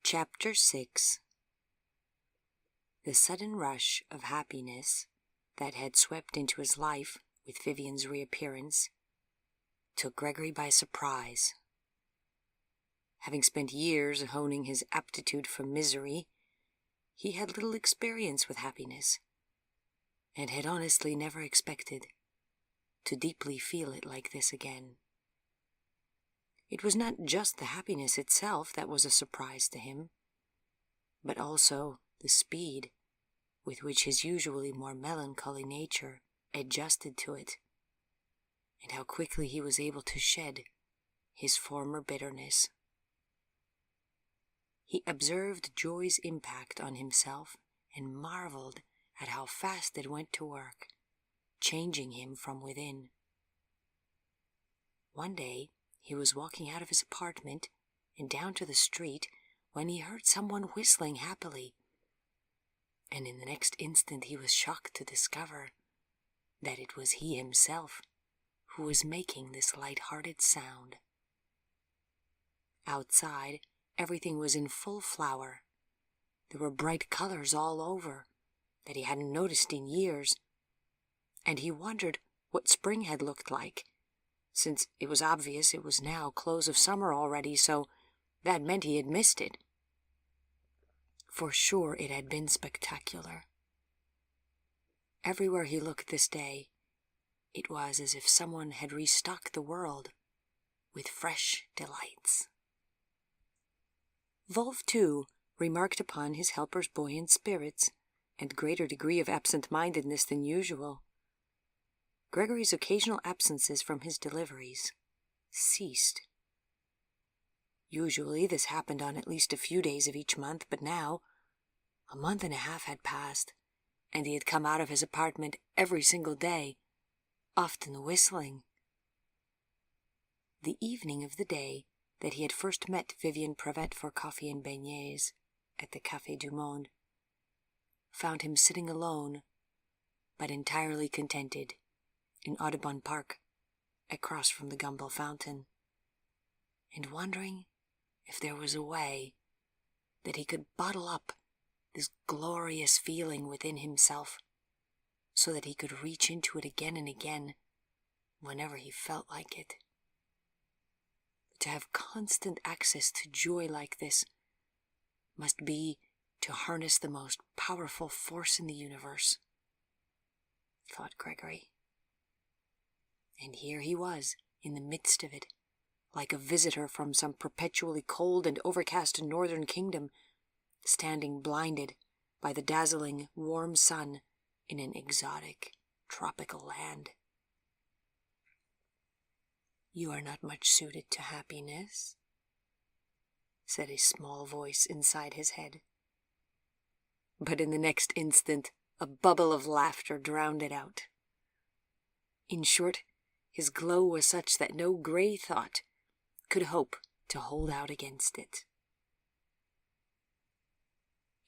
Chapter 6. The sudden rush of happiness that had swept into his life with Vivian's reappearance took Gregory by surprise. Having spent years honing his aptitude for misery, he had little experience with happiness, and had honestly never expected to deeply feel it like this again. It was not just the happiness itself that was a surprise to him, but also the speed with which his usually more melancholy nature adjusted to it, and how quickly he was able to shed his former bitterness. He observed joy's impact on himself and marveled at how fast it went to work, changing him from within. One day, he was walking out of his apartment and down to the street when he heard someone whistling happily, and in the next instant he was shocked to discover that it was he himself who was making this light-hearted sound. Outside, everything was in full flower. There were bright colors all over that he hadn't noticed in years, and he wondered what spring had looked like, since it was obvious it was now close of summer already, so that meant he had missed it. For sure it had been spectacular. Everywhere he looked this day, it was as if someone had restocked the world with fresh delights. Wolf, too, remarked upon his helper's buoyant spirits and greater degree of absent-mindedness than usual. Gregory's occasional absences from his deliveries ceased. Usually this happened on at least a few days of each month, but now a month and a half had passed, and he had come out of his apartment every single day, often whistling. The evening of the day that he had first met Vivian Prevet for coffee and beignets at the Café du Monde found him sitting alone, but entirely contented, in Audubon Park, across from the Gumbel Fountain, and wondering if there was a way that he could bottle up this glorious feeling within himself so that he could reach into it again and again whenever he felt like it. To have constant access to joy like this must be to harness the most powerful force in the universe, thought Gregory. And here he was, in the midst of it, like a visitor from some perpetually cold and overcast northern kingdom, standing blinded by the dazzling, warm sun in an exotic, tropical land. "You are not much suited to happiness," said a small voice inside his head. But in the next instant, a bubble of laughter drowned it out. In short, his glow was such that no grey thought could hope to hold out against it.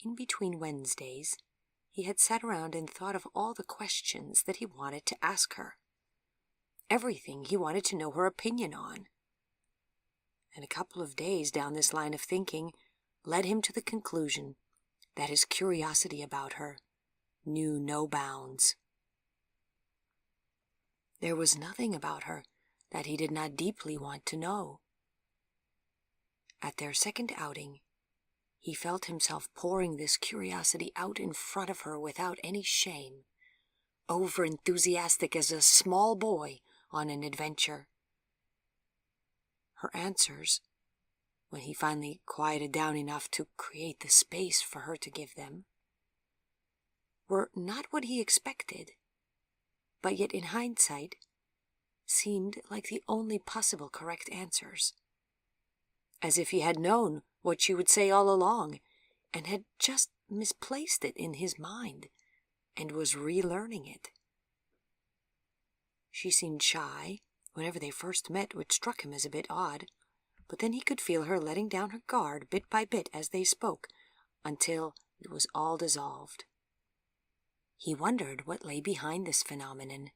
In between Wednesdays, he had sat around and thought of all the questions that he wanted to ask her, everything he wanted to know her opinion on. And a couple of days down this line of thinking led him to the conclusion that his curiosity about her knew no bounds. There was nothing about her that he did not deeply want to know. At their second outing, he felt himself pouring this curiosity out in front of her without any shame, over-enthusiastic as a small boy on an adventure. Her answers, when he finally quieted down enough to create the space for her to give them, were not what he expected, but yet in hindsight seemed like the only possible correct answers, as if he had known what she would say all along and had just misplaced it in his mind and was relearning it. She seemed shy whenever they first met, which struck him as a bit odd, but then he could feel her letting down her guard bit by bit as they spoke, until it was all dissolved. He wondered what lay behind this phenomenon,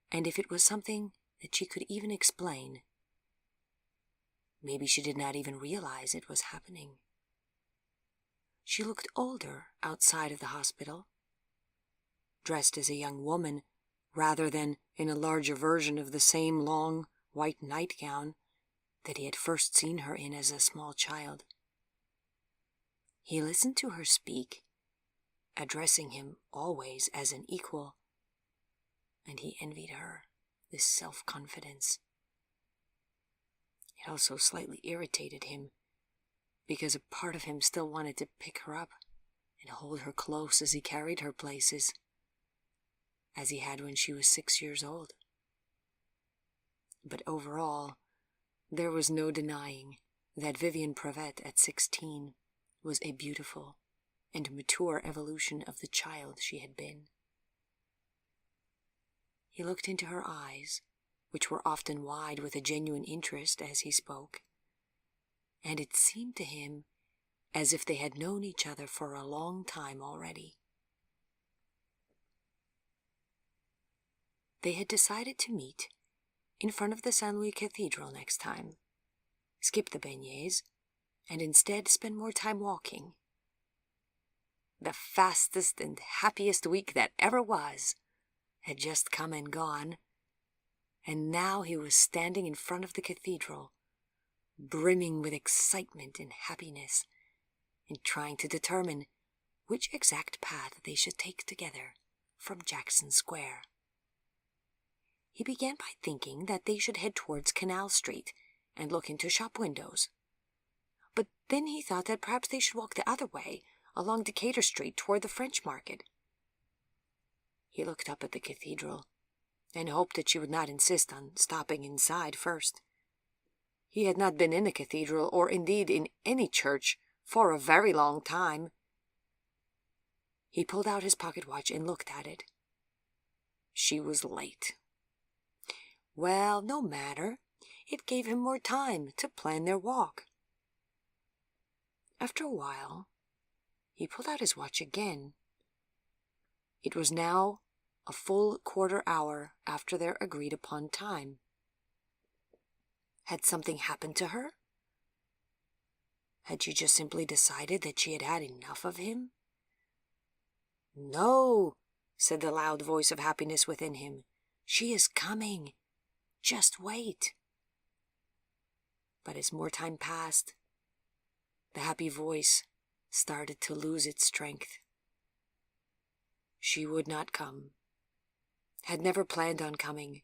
and if it was something that she could even explain. Maybe she did not even realize it was happening. She looked older outside of the hospital, dressed as a young woman rather than in a larger version of the same long white nightgown that he had first seen her in as a small child. He listened to her speak, addressing him always as an equal, and he envied her this self-confidence. It also slightly irritated him, because a part of him still wanted to pick her up and hold her close as he carried her places, as he had when she was 6 years old. But overall, there was no denying that Vivian Prevet at 16 was a beautiful and mature evolution of the child she had been. He looked into her eyes, which were often wide with a genuine interest as he spoke, and it seemed to him as if they had known each other for a long time already. They had decided to meet in front of the Saint Louis Cathedral next time, skip the beignets, and instead spend more time walking. The fastest and happiest week that ever was had just come and gone, and now he was standing in front of the cathedral, brimming with excitement and happiness, and trying to determine which exact path they should take together from Jackson Square. He began by thinking that they should head towards Canal Street and look into shop windows. But then he thought that perhaps they should walk the other way, along Decatur Street toward the French Market. He looked up at the cathedral and hoped that she would not insist on stopping inside first. He had not been in a cathedral, or indeed in any church, for a very long time. He pulled out his pocket watch and looked at it. She was late. Well, no matter. It gave him more time to plan their walk. After a while, he pulled out his watch again. It was now a full quarter hour after their agreed-upon time. Had something happened to her? Had she just simply decided that she had had enough of him? No, said the loud voice of happiness within him. She is coming. Just wait. But as more time passed, the happy voice started to lose its strength. She would not come, had never planned on coming,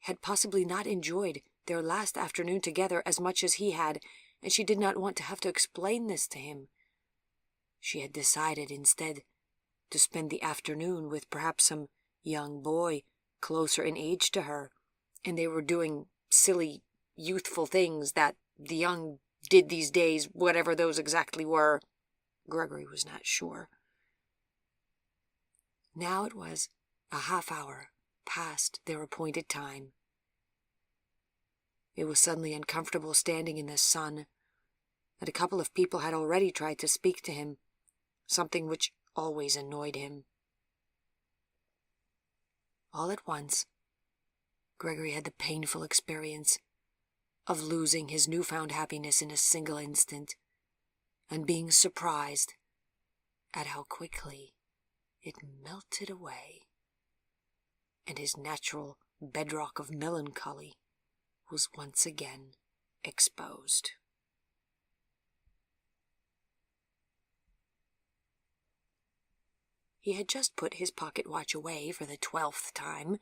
had possibly not enjoyed their last afternoon together as much as he had, and she did not want to have to explain this to him. She had decided instead to spend the afternoon with perhaps some young boy closer in age to her, and they were doing silly, youthful things that the young did these days, whatever those exactly were. Gregory was not sure. Now it was a half hour past their appointed time. It was suddenly uncomfortable standing in the sun, and a couple of people had already tried to speak to him, something which always annoyed him. All at once, Gregory had the painful experience of losing his newfound happiness in a single instant, and being surprised at how quickly it melted away, and his natural bedrock of melancholy was once again exposed. He had just put his pocket watch away for the 12th time,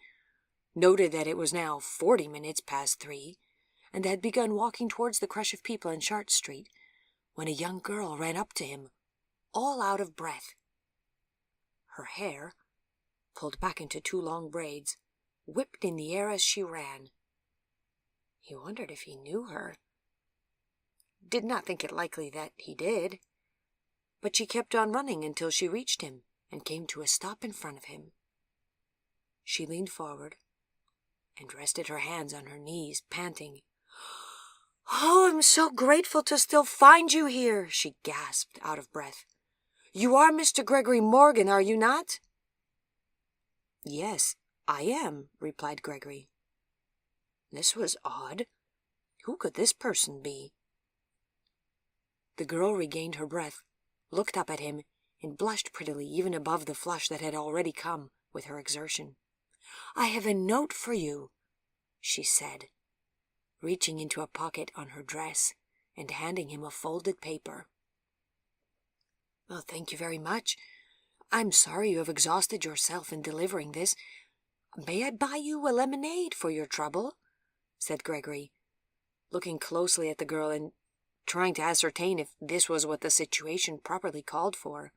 noted that it was now 40 minutes past 3, and had begun walking towards the crush of people in Chartres Street, when a young girl ran up to him, all out of breath. Her hair, pulled back into 2 long braids, whipped in the air as she ran. He wondered if he knew her. Did not think it likely that he did, but she kept on running until she reached him and came to a stop in front of him. She leaned forward and rested her hands on her knees, panting. "Oh, I'm so grateful to still find you here," she gasped, out of breath. "You are Mr. Gregory Morgan, are you not?" "Yes, I am," replied Gregory. This was odd. Who could this person be? The girl regained her breath looked up at him, and blushed prettily even above the flush that had already come with her exertion. "I have a note for you," she said, reaching into a pocket on her dress and handing him a folded paper. "Well, thank you very much. I'm sorry you have exhausted yourself in delivering this. May I buy you a lemonade for your trouble?" said Gregory, looking closely at the girl and trying to ascertain if this was what the situation properly called for.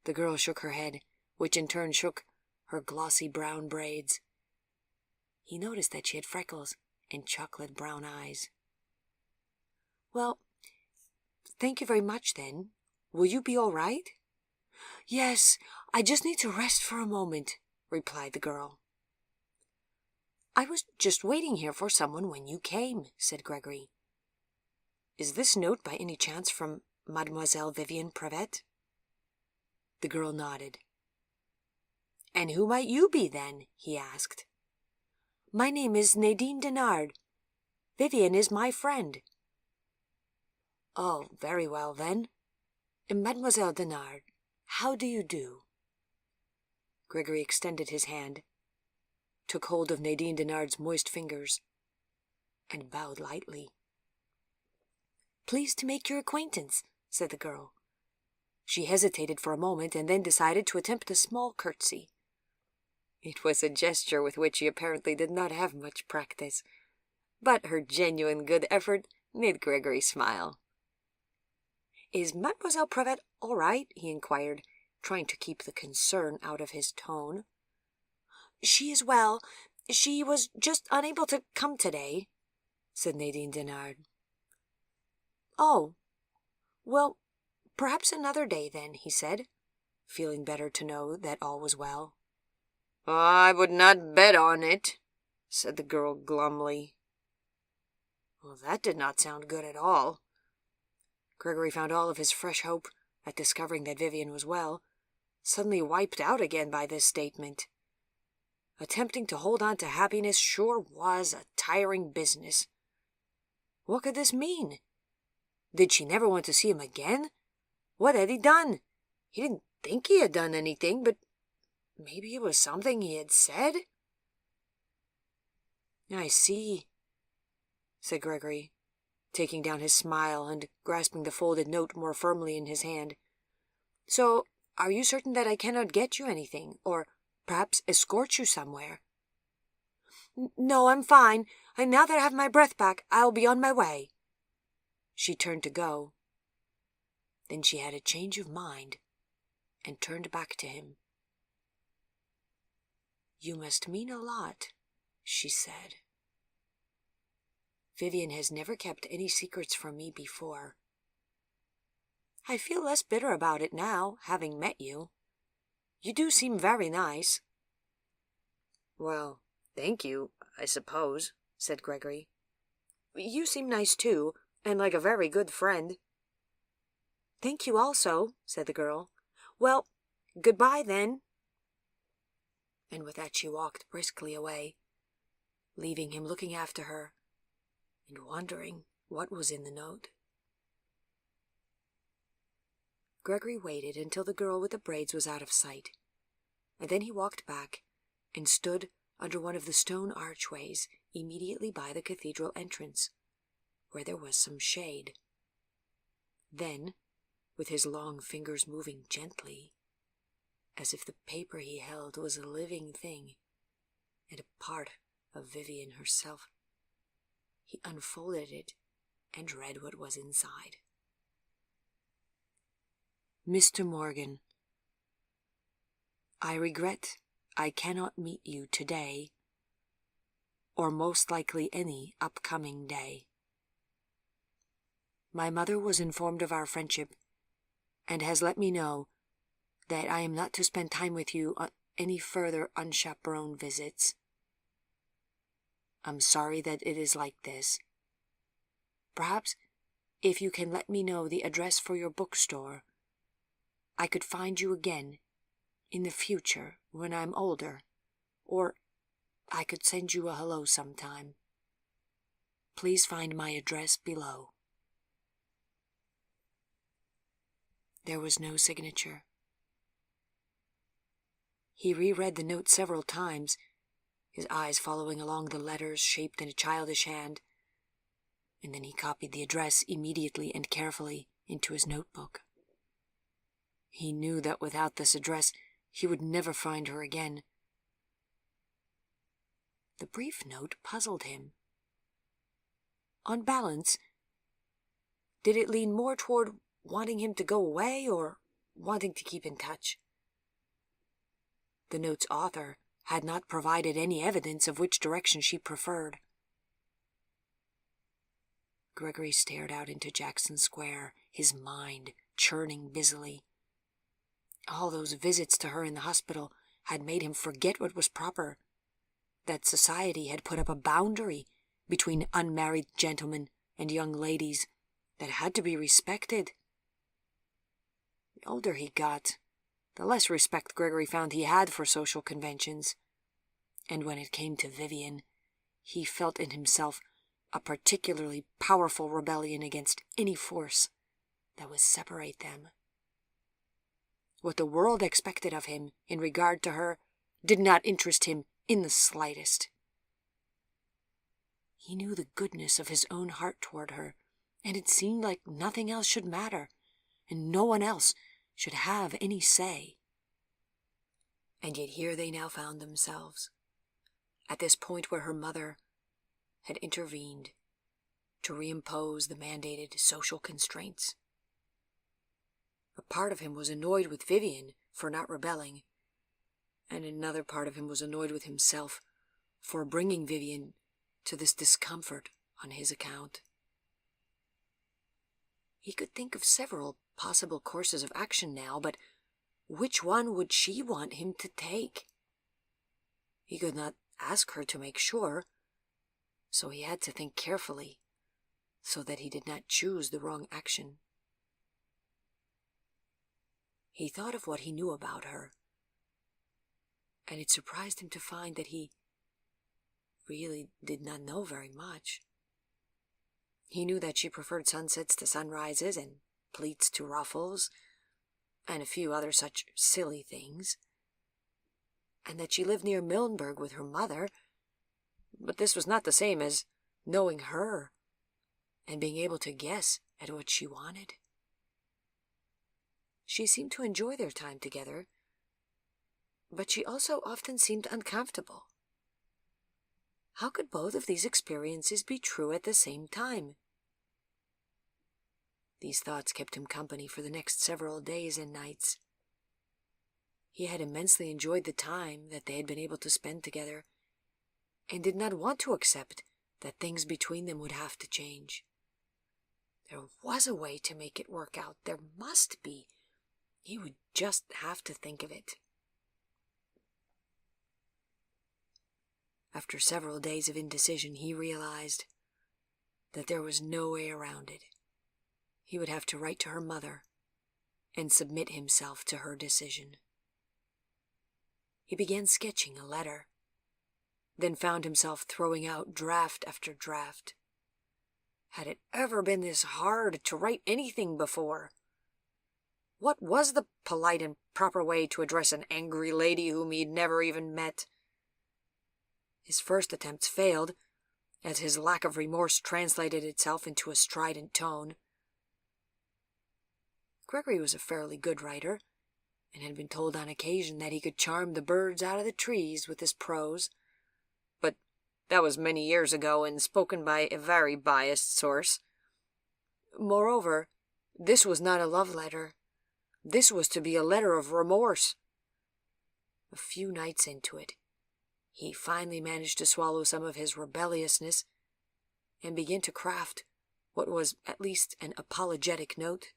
The girl shook her head, which in turn shook her glossy brown braids. He noticed that she had freckles and chocolate brown eyes. "Well, thank you very much, then. Will you be all right?" "Yes, I just need to rest for a moment," replied the girl. "I was just waiting here for someone when you came," said Gregory. "Is this note by any chance from Mademoiselle Vivienne Prevet?" The girl nodded. "And who might you be, then?" he asked. "My name is Nadine Denard. Vivienne is my friend." "Oh, very well, then. Mademoiselle Denard, how do you do?" Gregory extended his hand, took hold of Nadine Denard's moist fingers, and bowed lightly. "Pleased to make your acquaintance," said the girl. She hesitated for a moment and then decided to attempt a small curtsy. It was a gesture with which she apparently did not have much practice, but her genuine good effort made Gregory smile. "Is Mademoiselle Prevet all right?" he inquired, trying to keep the concern out of his tone. "She is well. She was just unable to come today," said Nadine Denard. "Oh, well, perhaps another day then," he said, feeling better to know that all was well. "I would not bet on it," said the girl glumly. Well, that did not sound good at all. Gregory found all of his fresh hope at discovering that Vivienne was well suddenly wiped out again by this statement. Attempting to hold on to happiness sure was a tiring business. What could this mean? Did she never want to see him again? What had he done? He didn't think he had done anything, but maybe it was something he had said? "I see," said Gregory, taking down his smile and grasping the folded note more firmly in his hand. "So, are you certain that I cannot get you anything, or perhaps escort you somewhere?" "No, I'm fine. And now that I have my breath back, I'll be on my way." She turned to go. Then she had a change of mind and turned back to him. "You must mean a lot," she said. "Vivienne has never kept any secrets from me before. I feel less bitter about it now, having met you. You do seem very nice." "Well, thank you, I suppose," said Gregory. "You seem nice, too, and like a very good friend." "Thank you also," said the girl. "Well, goodbye, then." And with that she walked briskly away, leaving him looking after her and wondering what was in the note. Gregory waited until the girl with the braids was out of sight, and then he walked back and stood under one of the stone archways immediately by the cathedral entrance, where there was some shade. Then, with his long fingers moving gently, as if the paper he held was a living thing and a part of Vivienne herself, he unfolded it and read what was inside. "Mr. Morgan, I regret I cannot meet you today, or most likely any upcoming day. My mother was informed of our friendship and has let me know that I am not to spend time with you on any further unchaperoned visits. I'm sorry that it is like this. Perhaps, if you can let me know the address for your bookstore, I could find you again in the future when I'm older, or I could send you a hello sometime. Please find my address below." There was no signature. He reread the note several times, his eyes following along the letters shaped in a childish hand, and then he copied the address immediately and carefully into his notebook. He knew that without this address he would never find her again. The brief note puzzled him. On balance, did it lean more toward wanting him to go away or wanting to keep in touch? The note's author had not provided any evidence of which direction she preferred. Gregory stared out into Jackson Square, his mind churning busily. All those visits to her in the hospital had made him forget what was proper, that society had put up a boundary between unmarried gentlemen and young ladies that had to be respected. The older he got, the less respect Gregory found he had for social conventions, and when it came to Vivian, he felt in himself a particularly powerful rebellion against any force that would separate them. What the world expected of him in regard to her did not interest him in the slightest. He knew the goodness of his own heart toward her, and it seemed like nothing else should matter, and no one else should have any say. And yet here they now found themselves, at this point where her mother had intervened to reimpose the mandated social constraints. A part of him was annoyed with Vivian for not rebelling, and another part of him was annoyed with himself for bringing Vivian to this discomfort on his account. He could think of several possible courses of action now, but which one would she want him to take? He could not ask her to make sure, so he had to think carefully so that he did not choose the wrong action. He thought of what he knew about her, and it surprised him to find that he really did not know very much. He knew that she preferred sunsets to sunrises and pleats to ruffles, and a few other such silly things, and that she lived near Millenberg with her mother, but this was not the same as knowing her and being able to guess at what she wanted. She seemed to enjoy their time together, but she also often seemed uncomfortable. How could both of these experiences be true at the same time? These thoughts kept him company for the next several days and nights. He had immensely enjoyed the time that they had been able to spend together, and did not want to accept that things between them would have to change. There was a way to make it work out. There must be. He would just have to think of it. After several days of indecision, he realized that there was no way around it. He would have to write to her mother and submit himself to her decision. He began sketching a letter, then found himself throwing out draft after draft. Had it ever been this hard to write anything before? What was the polite and proper way to address an angry lady whom he'd never even met? His first attempts failed, as his lack of remorse translated itself into a strident tone. Gregory was a fairly good writer, and had been told on occasion that he could charm the birds out of the trees with his prose, but that was many years ago and spoken by a very biased source. Moreover, this was not a love letter. This was to be a letter of remorse. A few nights into it, he finally managed to swallow some of his rebelliousness and begin to craft what was at least an apologetic note.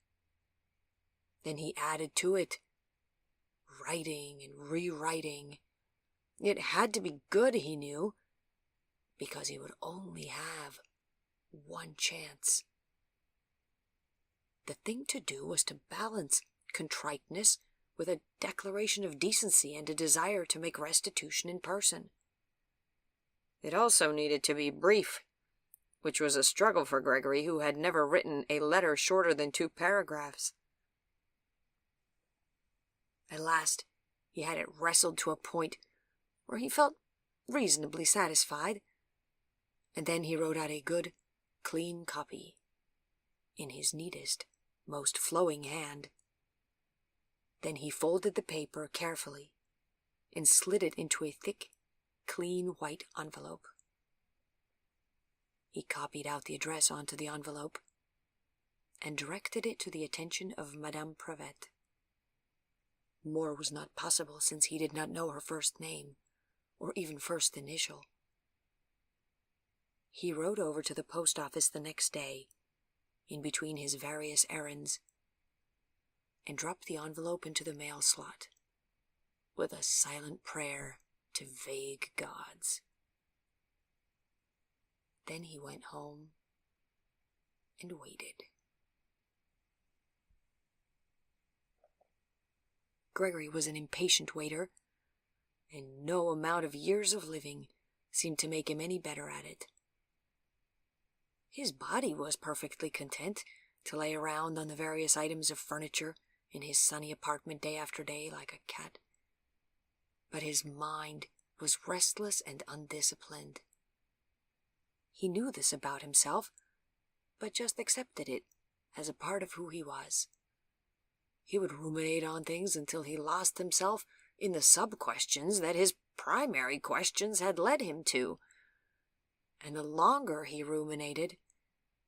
Then he added to it, writing and rewriting. It had to be good, he knew, because he would only have one chance. The thing to do was to balance contriteness with a declaration of decency and a desire to make restitution in person. It also needed to be brief, which was a struggle for Gregory, who had never written a letter shorter than 2 paragraphs. At last, he had it wrestled to a point where he felt reasonably satisfied, and then he wrote out a good, clean copy, in his neatest, most flowing hand. Then he folded the paper carefully and slid it into a thick, clean white envelope. He copied out the address onto the envelope and directed it to the attention of Madame Prevet. More was not possible, since he did not know her first name, or even first initial. He rode over to the post office the next day, in between his various errands, and dropped the envelope into the mail slot, with a silent prayer to vague gods. Then he went home and waited. Gregory was an impatient waiter, and no amount of years of living seemed to make him any better at it. His body was perfectly content to lay around on the various items of furniture in his sunny apartment day after day like a cat, but his mind was restless and undisciplined. He knew this about himself, but just accepted it as a part of who he was. He would ruminate on things until he lost himself in the sub-questions that his primary questions had led him to. And the longer he ruminated,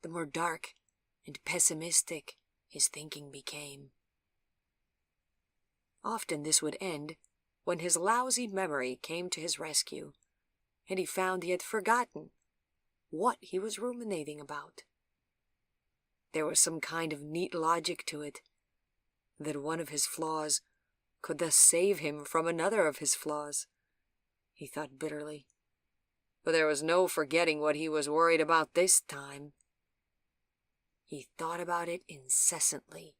the more dark and pessimistic his thinking became. Often this would end when his lousy memory came to his rescue, and he found he had forgotten what he was ruminating about. There was some kind of neat logic to it, that one of his flaws could thus save him from another of his flaws, he thought bitterly. But there was no forgetting what he was worried about this time. He thought about it incessantly,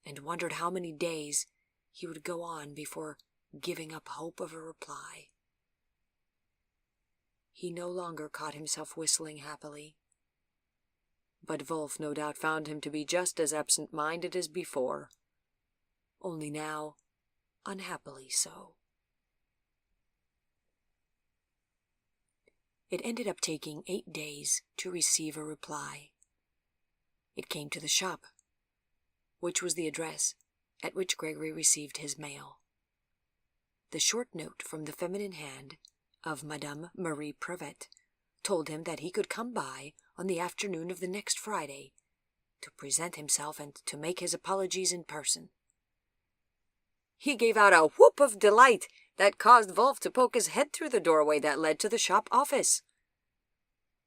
and wondered how many days he would go on before giving up hope of a reply. He no longer caught himself whistling happily, but Wolf no doubt found him to be just as absent-minded as before, only now unhappily so. It ended up taking 8 days to receive a reply. It came to the shop, which was the address at which Gregory received his mail. The short note from the feminine hand of Madame Marie Prevet told him that he could come by on the afternoon of the next Friday to present himself and to make his apologies in person. He gave out a whoop of delight that caused Wolf to poke his head through the doorway that led to the shop office.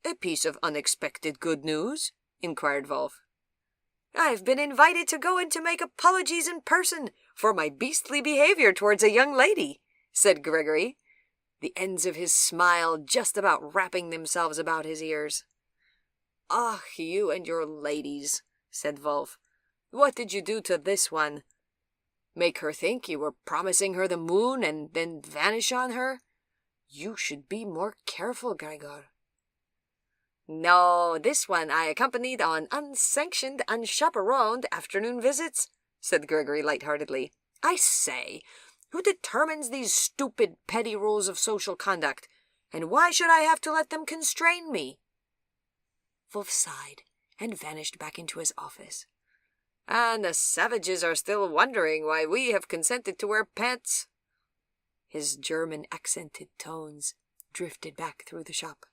"A piece of unexpected good news?" inquired Wolf. "I've been invited to go in to make apologies in person for my beastly behavior towards a young lady," said Gregory, the ends of his smile just about wrapping themselves about his ears. "Ah, you and your ladies," said Wolf. "What did you do to this one? Make her think you were promising her the moon and then vanish on her? You should be more careful, Gregor." "No, this one I accompanied on unsanctioned, unchaperoned afternoon visits," said Gregory lightheartedly. "I say, who determines these stupid, petty rules of social conduct, and why should I have to let them constrain me?" Wolf sighed and vanished back into his office. "And the savages are still wondering why we have consented to wear pants." His German-accented tones drifted back through the shop.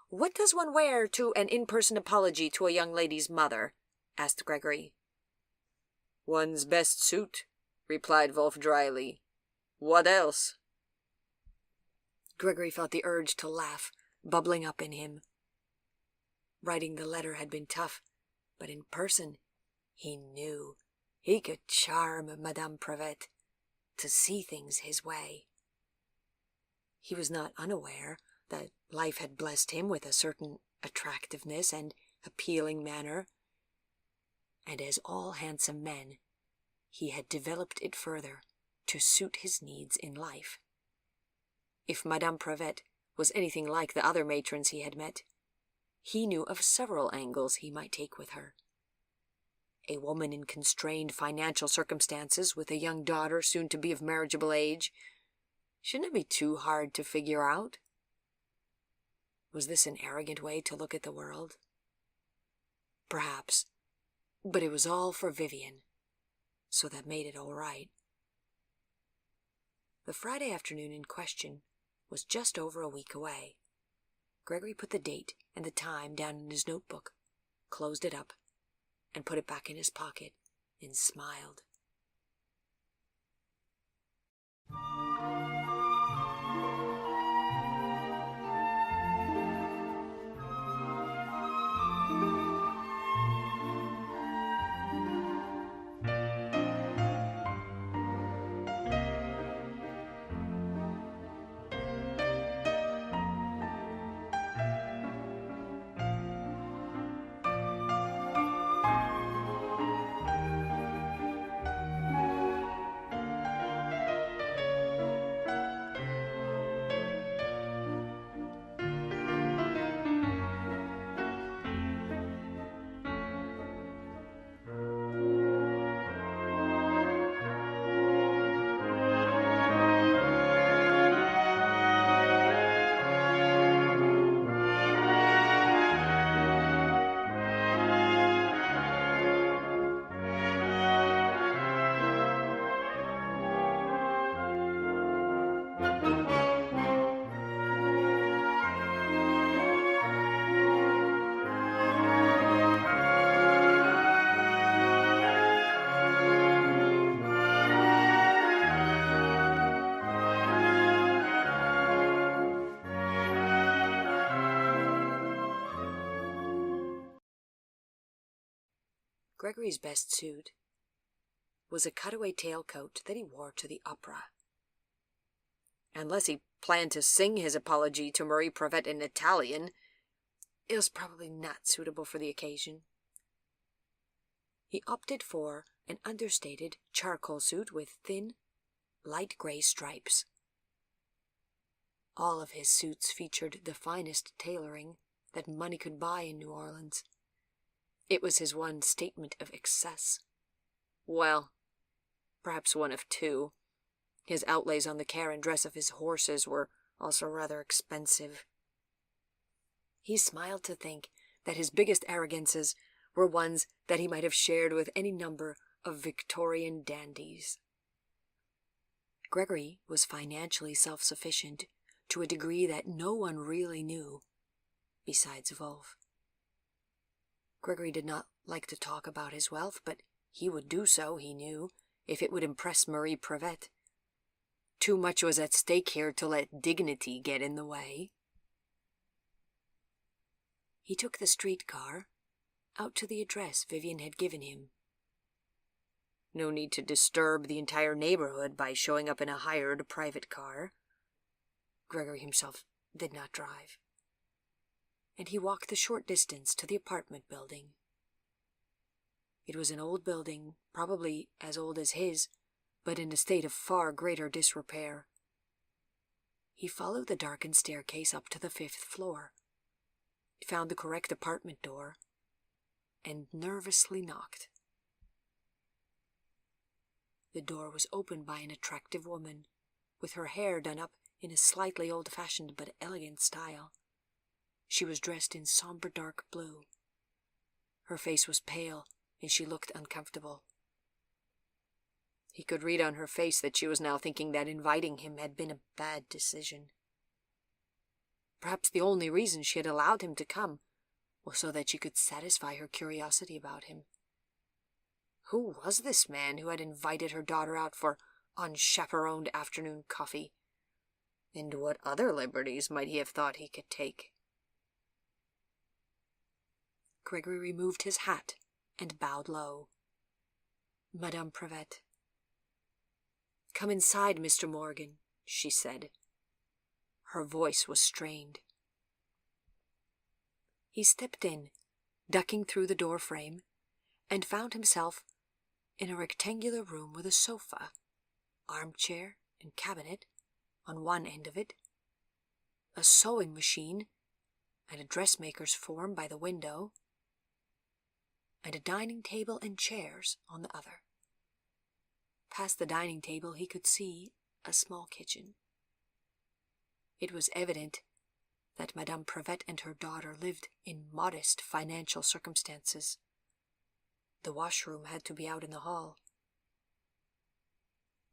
"What does one wear to an in-person apology to a young lady's mother?" asked Gregory. "One's best suit," replied Wolf dryly. "What else?" Gregory felt the urge to laugh bubbling up in him. Writing the letter had been tough, but in person he knew he could charm Madame Prevet to see things his way. He was not unaware that life had blessed him with a certain attractiveness and appealing manner, and as all handsome men, he had developed it further to suit his needs in life. If Madame Prevet was anything like the other matrons he had met, he knew of several angles he might take with her. A woman in constrained financial circumstances with a young daughter soon to be of marriageable age. Shouldn't it be too hard to figure out? Was this an arrogant way to look at the world? Perhaps, but it was all for Vivian, so that made it all right. The Friday afternoon in question was just over a week away. Gregory put the date and the time down in his notebook, closed it up, and put it back in his pocket, and smiled. Gregory's best suit was a cutaway tailcoat that he wore to the opera. Unless he planned to sing his apology to Marie Prevet in Italian, it was probably not suitable for the occasion. He opted for an understated charcoal suit with thin, light gray stripes. All of his suits featured the finest tailoring that money could buy in New Orleans. It was his one statement of excess. Well, perhaps one of two. His outlays on the care and dress of his horses were also rather expensive. He smiled to think that his biggest arrogances were ones that he might have shared with any number of Victorian dandies. Gregory was financially self-sufficient to a degree that no one really knew, besides Wolfe. Gregory did not like to talk about his wealth, but he would do so, he knew, if it would impress Marie Prevet. Too much was at stake here to let dignity get in the way. He took the streetcar out to the address Vivian had given him. No need to disturb the entire neighborhood by showing up in a hired private car. Gregory himself did not drive, and he walked the short distance to the apartment building. It was an old building, probably as old as his, but in a state of far greater disrepair. He followed the darkened staircase up to the 5th floor, found the correct apartment door, and nervously knocked. The door was opened by an attractive woman, with her hair done up in a slightly old-fashioned but elegant style. She was dressed in somber dark blue. Her face was pale, and she looked uncomfortable. He could read on her face that she was now thinking that inviting him had been a bad decision. Perhaps the only reason she had allowed him to come was so that she could satisfy her curiosity about him. Who was this man who had invited her daughter out for unchaperoned afternoon coffee? And what other liberties might he have thought he could take? Gregory removed his hat and bowed low. Madame Prevet. "Come inside, Mr. Morgan," she said. Her voice was strained. He stepped in, ducking through the door frame, and found himself in a rectangular room with a sofa, armchair, and cabinet on one end of it, a sewing machine, and a dressmaker's form by the window, and a dining table and chairs on the other. Past the dining table he could see a small kitchen. It was evident that Madame Prevet and her daughter lived in modest financial circumstances. The washroom had to be out in the hall.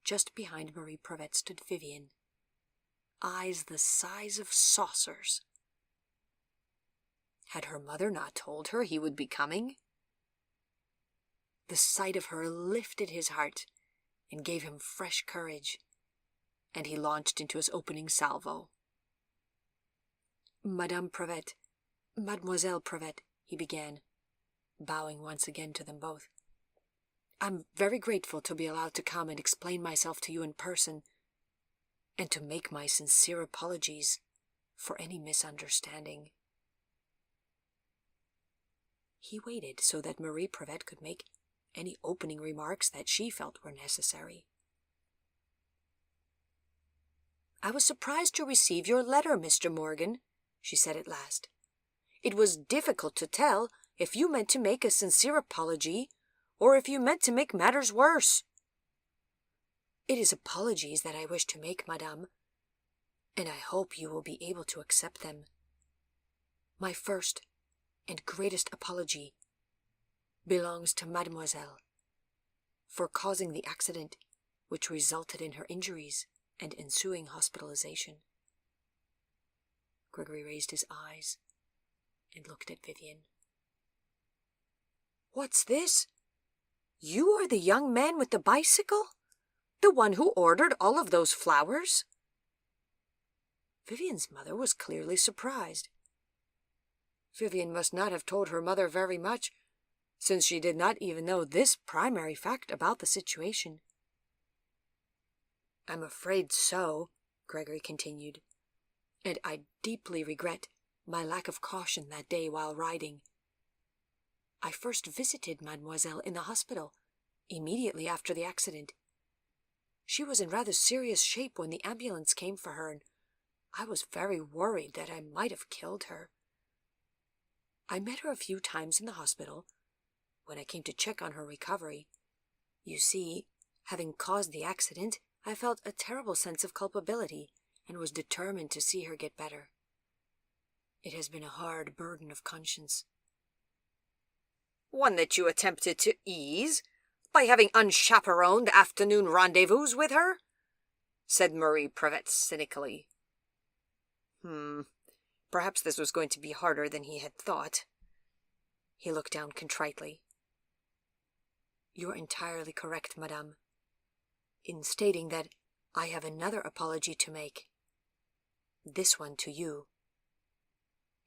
Just behind Marie Prevet stood Vivian, eyes the size of saucers. Had her mother not told her he would be coming? The sight of her lifted his heart and gave him fresh courage, and he launched into his opening salvo. Madame Prevet, Mademoiselle Prevet, he began, bowing once again to them both. I'm very grateful to be allowed to come and explain myself to you in person, and to make my sincere apologies for any misunderstanding. He waited so that Marie Prevet could make any opening remarks that she felt were necessary. I was surprised to receive your letter, Mr. Morgan, she said at last. It was difficult to tell if you meant to make a sincere apology, or if you meant to make matters worse. It is apologies that I wish to make, madame, and I hope you will be able to accept them. My first and greatest apology belongs to mademoiselle for causing the accident which resulted in her injuries and ensuing hospitalization. Gregory raised his eyes and looked at Vivian. What's this? You are the young man with the bicycle? The one who ordered all of those flowers? Vivian's mother was clearly surprised. Vivian must not have told her mother very much, since she did not even know this primary fact about the situation. I'm afraid so, Gregory continued, and I deeply regret my lack of caution that day while riding. I first visited Mademoiselle in the hospital, immediately after the accident. She was in rather serious shape when the ambulance came for her, and I was very worried that I might have killed her. I met her a few times in the hospital, when I came to check on her recovery. You see, having caused the accident, I felt a terrible sense of culpability, and was determined to see her get better. It has been a hard burden of conscience. One that you attempted to ease by having unchaperoned afternoon rendezvous with her? Said Marie Prevet cynically. Perhaps this was going to be harder than he had thought. He looked down contritely. You're entirely correct, madame, in stating that I have another apology to make. This one to you.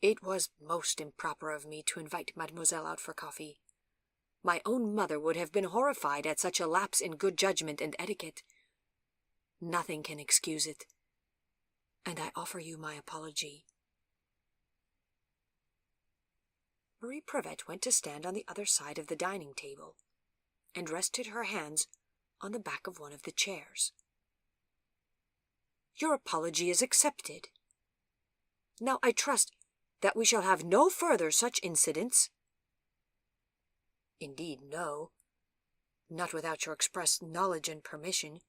It was most improper of me to invite mademoiselle out for coffee. My own mother would have been horrified at such a lapse in good judgment and etiquette. Nothing can excuse it, and I offer you my apology. Marie Prevet went to stand on the other side of the dining table, and rested her hands on the back of one of the chairs. Your apology is accepted. Now I trust that we shall have no further such incidents. Indeed, no. Not without your express knowledge and permission.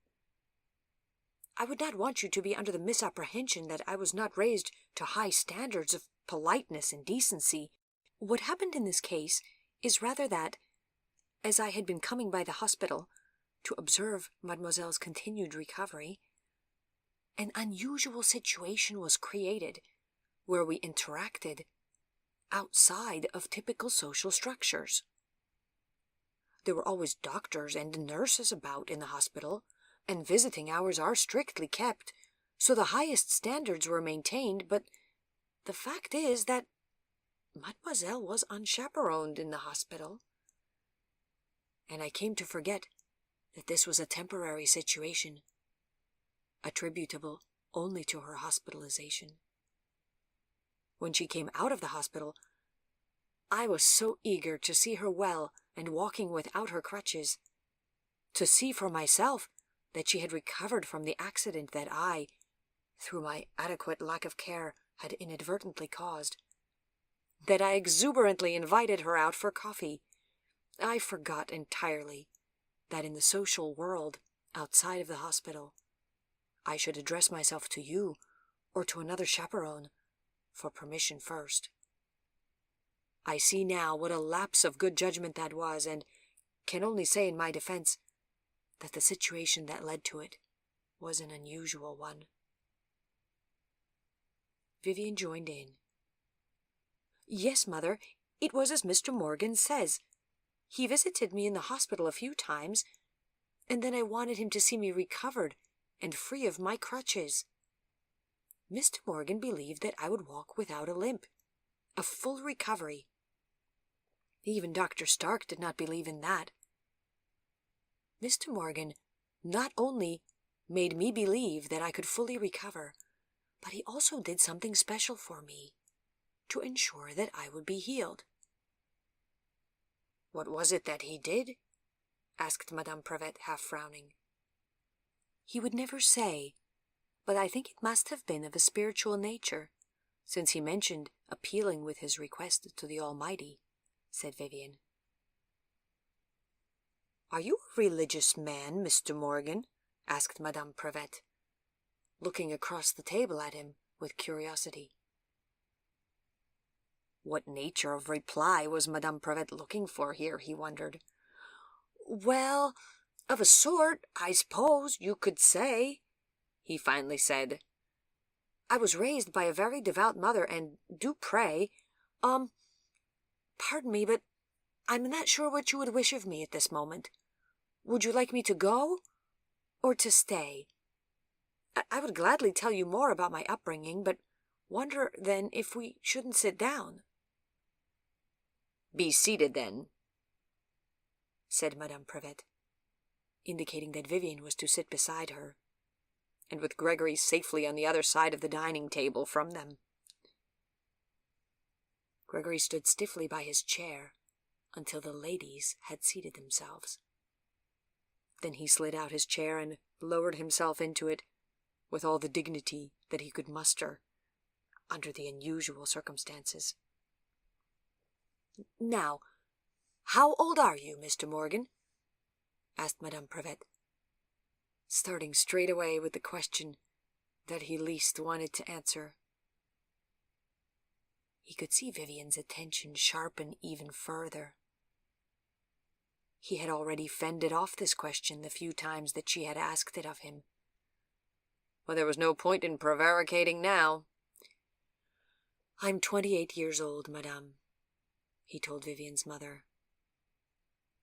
I would not want you to be under the misapprehension that I was not raised to high standards of politeness and decency. What happened in this case is rather that, as I had been coming by the hospital to observe mademoiselle's continued recovery, an unusual situation was created where we interacted outside of typical social structures. There were always doctors and nurses about in the hospital, and visiting hours are strictly kept, so the highest standards were maintained, but the fact is that mademoiselle was unchaperoned in the hospital, and I came to forget that this was a temporary situation, attributable only to her hospitalization. When she came out of the hospital, I was so eager to see her well and walking without her crutches, to see for myself that she had recovered from the accident that I, through my adequate lack of care, had inadvertently caused, that I exuberantly invited her out for coffee, I forgot entirely that in the social world outside of the hospital, I should address myself to you or to another chaperone for permission first. I see now what a lapse of good judgment that was, and can only say in my defense that the situation that led to it was an unusual one. Vivian joined in. Yes, Mother, it was as Mr. Morgan says. He visited me in the hospital a few times, and then I wanted him to see me recovered and free of my crutches. Mr. Morgan believed that I would walk without a limp, a full recovery. Even Dr. Stark did not believe in that. Mr. Morgan not only made me believe that I could fully recover, but he also did something special for me to ensure that I would be healed. What was it that he did? Asked Madame Prevet, half frowning. He would never say, but I think it must have been of a spiritual nature, since he mentioned appealing with his request to the Almighty, said Vivian. Are you a religious man, Mr. Morgan? Asked Madame Prevet, looking across the table at him with curiosity. What nature of reply was Madame Prevet looking for here, he wondered. Well, of a sort, I suppose you could say, he finally said. I was raised by a very devout mother and do pray. Pardon me, but I'm not sure what you would wish of me at this moment. Would you like me to go or to stay? I would gladly tell you more about my upbringing, but wonder then if we shouldn't sit down. Be seated then, said Madame Prevet, indicating that Vivian was to sit beside her, and with Gregory safely on the other side of the dining table from them. Gregory stood stiffly by his chair until the ladies had seated themselves. Then he slid out his chair and lowered himself into it with all the dignity that he could muster under the unusual circumstances. Now, how old are you, Mr. Morgan? Asked Madame Prevet, starting straight away with the question that he least wanted to answer. He could see Vivian's attention sharpen even further. He had already fended off this question the few times that she had asked it of him. Well, there was no point in prevaricating now. I'm 28 years old, Madame, he told Vivian's mother,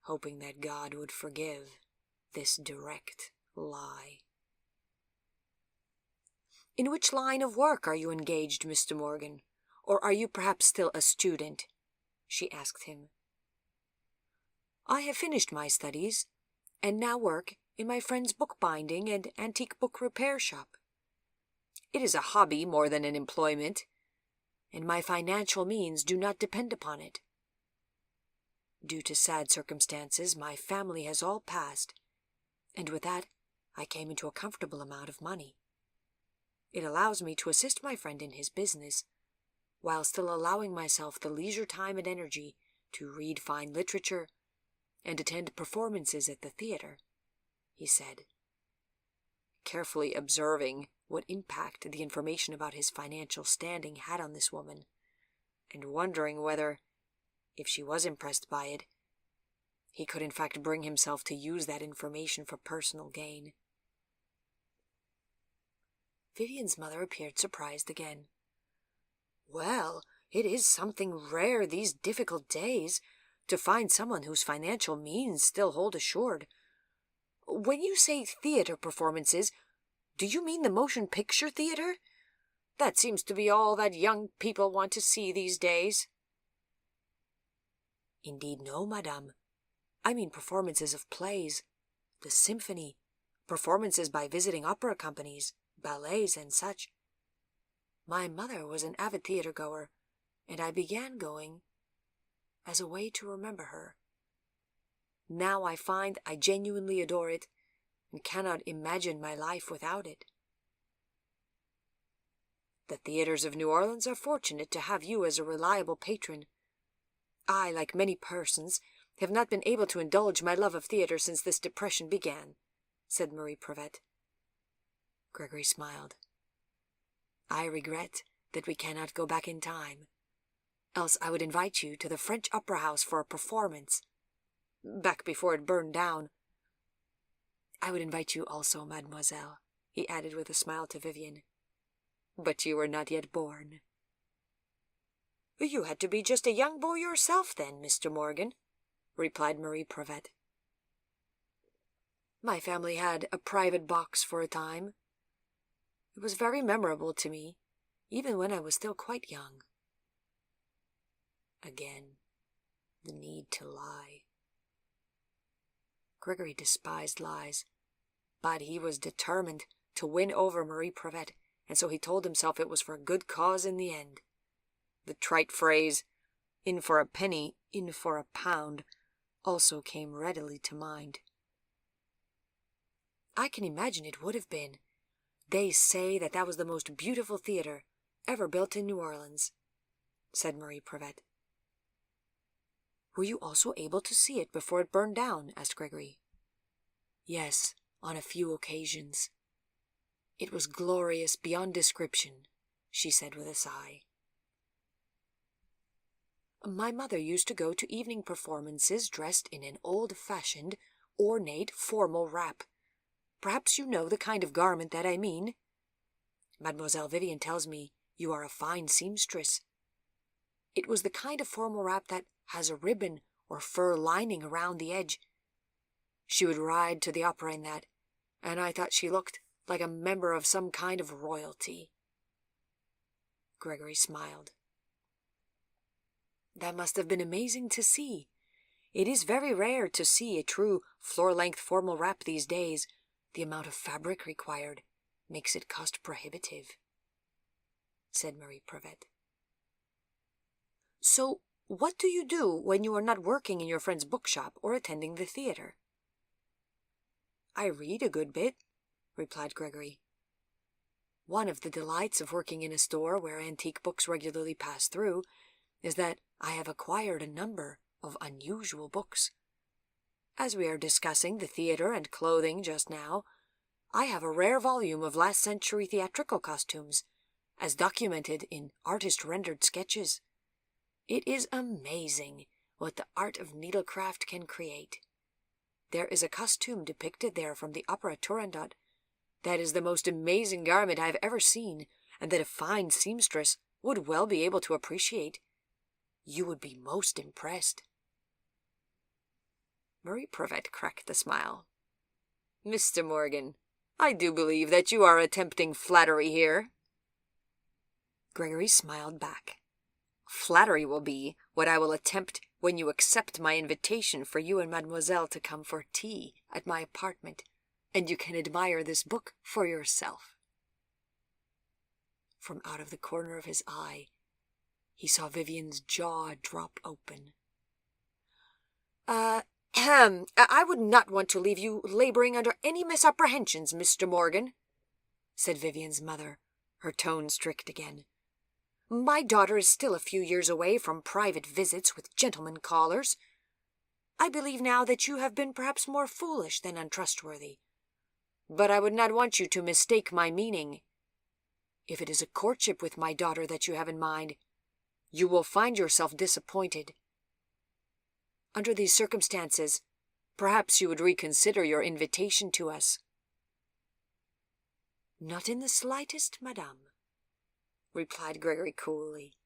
hoping that God would forgive this direct lie. In which line of work are you engaged, Mr. Morgan? Or are you perhaps still a student? She asked him. I have finished my studies, and now work in my friend's bookbinding and antique book repair shop. It is a hobby more than an employment, and my financial means do not depend upon it. Due to sad circumstances, my family has all passed, and with that I came into a comfortable amount of money. It allows me to assist my friend in his business, while still allowing myself the leisure time and energy to read fine literature and attend performances at the theater, he said, carefully observing what impact the information about his financial standing had on this woman, and wondering whether, if she was impressed by it, he could in fact bring himself to use that information for personal gain. Vivian's mother appeared surprised again. Well, it is something rare these difficult days to find someone whose financial means still hold assured. When you say theater performances, do you mean the motion picture theater? That seems to be all that young people want to see these days. Indeed, no, Madame. I mean performances of plays, the symphony, performances by visiting opera companies, ballets, and such. My mother was an avid theater-goer, and I began going as a way to remember her. Now I find I genuinely adore it, and cannot imagine my life without it. The theaters of New Orleans are fortunate to have you as a reliable patron. I, like many persons, have not been able to indulge my love of theatre since this depression began," said Marie Prevet. Gregory smiled. "I regret that we cannot go back in time. Else I would invite you to the French Opera House for a performance. Back before it burned down. I would invite you also, mademoiselle," he added with a smile to Vivian. "But you were not yet born." "You had to be just a young boy yourself then, Mr. Morgan," replied Marie Prevet. "My family had a private box for a time. It was very memorable to me, even when I was still quite young." Again, the need to lie. Gregory despised lies, but he was determined to win over Marie Prevet, and so he told himself it was for a good cause in the end. The trite phrase, "in for a penny, in for a pound," also came readily to mind. "I can imagine it would have been. They say that was the most beautiful theatre ever built in New Orleans," said Marie Prevet. "Were you also able to see it before it burned down?" asked Gregory. "Yes, on a few occasions. It was glorious beyond description," she said with a sigh. "My mother used to go to evening performances dressed in an old-fashioned, ornate, formal wrap. Perhaps you know the kind of garment that I mean. Mademoiselle Vivian tells me you are a fine seamstress. It was the kind of formal wrap that has a ribbon or fur lining around the edge. She would ride to the opera in that, and I thought she looked like a member of some kind of royalty." Gregory smiled. "That must have been amazing to see. It is very rare to see a true floor-length formal wrap these days. The amount of fabric required makes it cost-prohibitive," said Marie Prevet. "So, what do you do when you are not working in your friend's bookshop or attending the theatre?" "I read a good bit," replied Gregory. "One of the delights of working in a store where antique books regularly pass through is that I have acquired a number of unusual books. As we are discussing the theatre and clothing just now, I have a rare volume of last-century theatrical costumes, as documented in artist-rendered sketches. It is amazing what the art of needlecraft can create. There is a costume depicted there from the opera Turandot that is the most amazing garment I have ever seen, and that a fine seamstress would well be able to appreciate. You would be most impressed." Marie Prevet cracked a smile. "Mr. Morgan, I do believe that you are attempting flattery here." Gregory smiled back. "Flattery will be what I will attempt when you accept my invitation for you and mademoiselle to come for tea at my apartment, and you can admire this book for yourself." From out of the corner of his eye, he saw Vivian's jaw drop open. I would not want to leave you laboring under any misapprehensions, Mr. Morgan," said Vivian's mother, her tone strict again. "My daughter is still a few years away from private visits with gentlemen callers. I believe now that you have been perhaps more foolish than untrustworthy, but I would not want you to mistake my meaning. If it is a courtship with my daughter that you have in mind, you will find yourself disappointed. Under these circumstances, perhaps you would reconsider your invitation to us." "Not in the slightest, madame," replied Gregory coolly.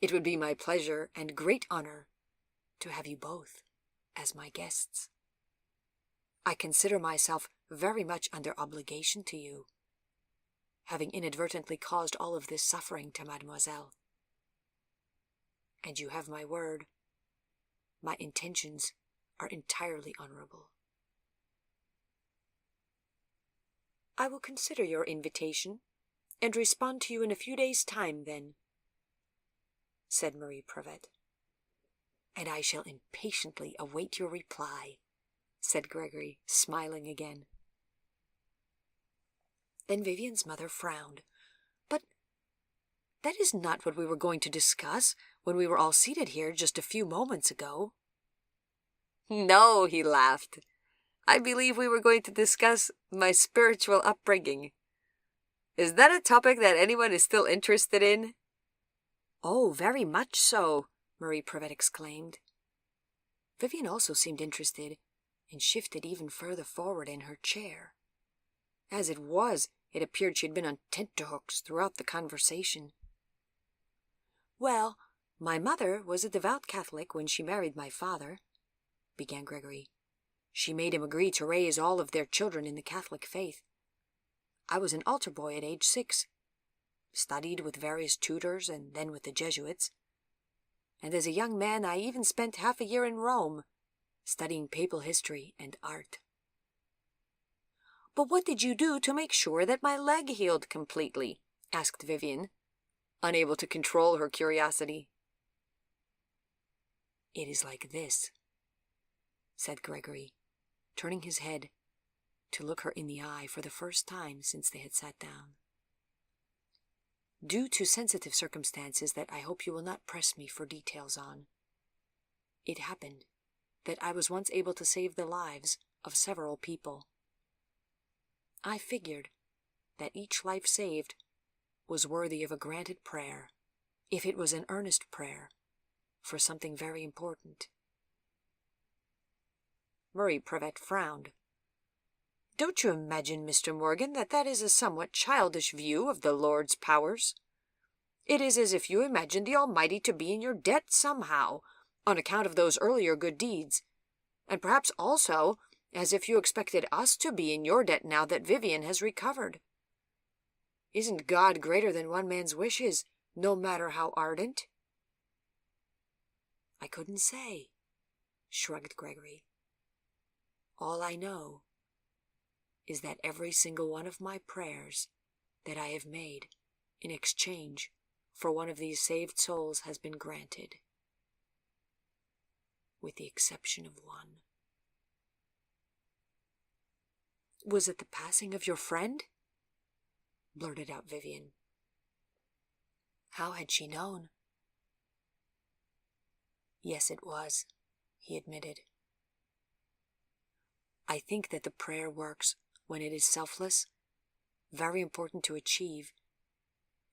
"It would be my pleasure and great honor to have you both as my guests. I consider myself very much under obligation to you, having inadvertently caused all of this suffering to mademoiselle. And you have my word. My intentions are entirely honorable." "I will consider your invitation and respond to you in a few days' time, then," said Marie Prevet. "And I shall impatiently await your reply," said Gregory, smiling again. Then Vivian's mother frowned. "But that is not what we were going to discuss when we were all seated here just a few moments ago." No, he laughed. I believe we were going to discuss my spiritual upbringing. Is that a topic that anyone is still interested in? Oh, very much so, Marie Prevet exclaimed. Vivian also seemed interested, and shifted even further forward in her chair. As it was, it appeared she had been on tenterhooks throughout the conversation. Well, my mother was a devout Catholic when she married my father, began Gregory. She made him agree to raise all of their children in the Catholic faith. I was an altar boy at age 6, studied with various tutors and then with the Jesuits. And as a young man I even spent half a year in Rome, studying papal history and art. But what did you do to make sure that my leg healed completely? Asked Vivian, unable to control her curiosity. It is like this, said Gregory, turning his head to look her in the eye for the first time since they had sat down. Due to sensitive circumstances that I hope you will not press me for details on, it happened that I was once able to save the lives of several people. I figured that each life saved was worthy of a granted prayer, if it was an earnest prayer for something very important. Marie Prevet frowned. Don't you imagine, Mr. Morgan, that is a somewhat childish view of the Lord's powers? It is as if you imagined the Almighty to be in your debt somehow, on account of those earlier good deeds, and perhaps also as if you expected us to be in your debt now that Vivian has recovered. Isn't God greater than one man's wishes, no matter how ardent? I couldn't say, shrugged Gregory. All I know is that every single one of my prayers that I have made in exchange for one of these saved souls has been granted, with the exception of one. Was it the passing of your friend? Blurted out Vivian. How had she known? Yes, it was, he admitted. I think that the prayer works when it is selfless, very important to achieve,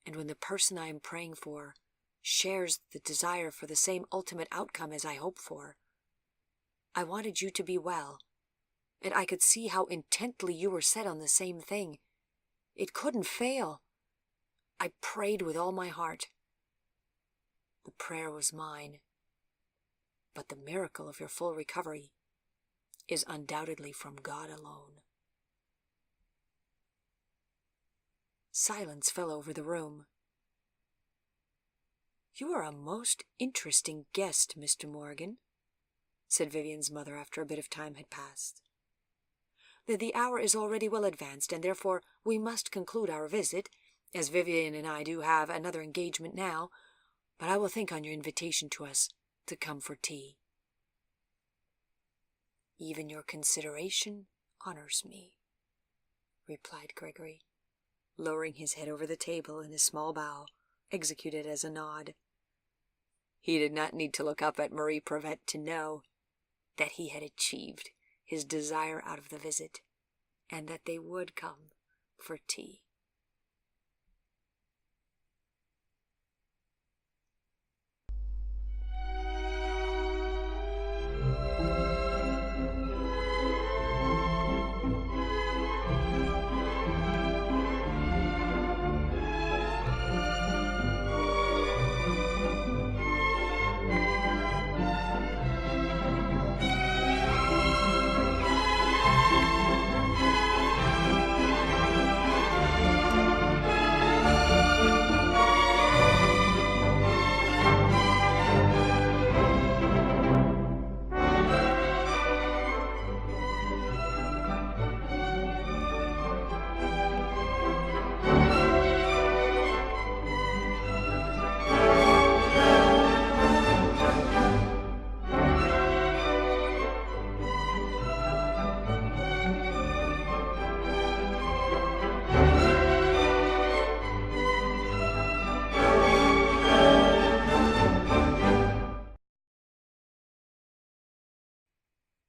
and when the person I am praying for shares the desire for the same ultimate outcome as I hope for. I wanted you to be well, and I could see how intently you were set on the same thing. It couldn't fail. I prayed with all my heart. The prayer was mine, but the miracle of your full recovery is undoubtedly from God alone. Silence fell over the room. You are a most interesting guest, Mr. Morgan, said Vivian's mother after a bit of time had passed. The hour is already well advanced, and therefore we must conclude our visit, as Vivian and I do have another engagement now, but I will think on your invitation to us to come for tea. Even your consideration honors me, replied Gregory, lowering his head over the table in a small bow, executed as a nod. He did not need to look up at Marie Prevet to know that he had achieved his desire out of the visit, and that they would come for tea.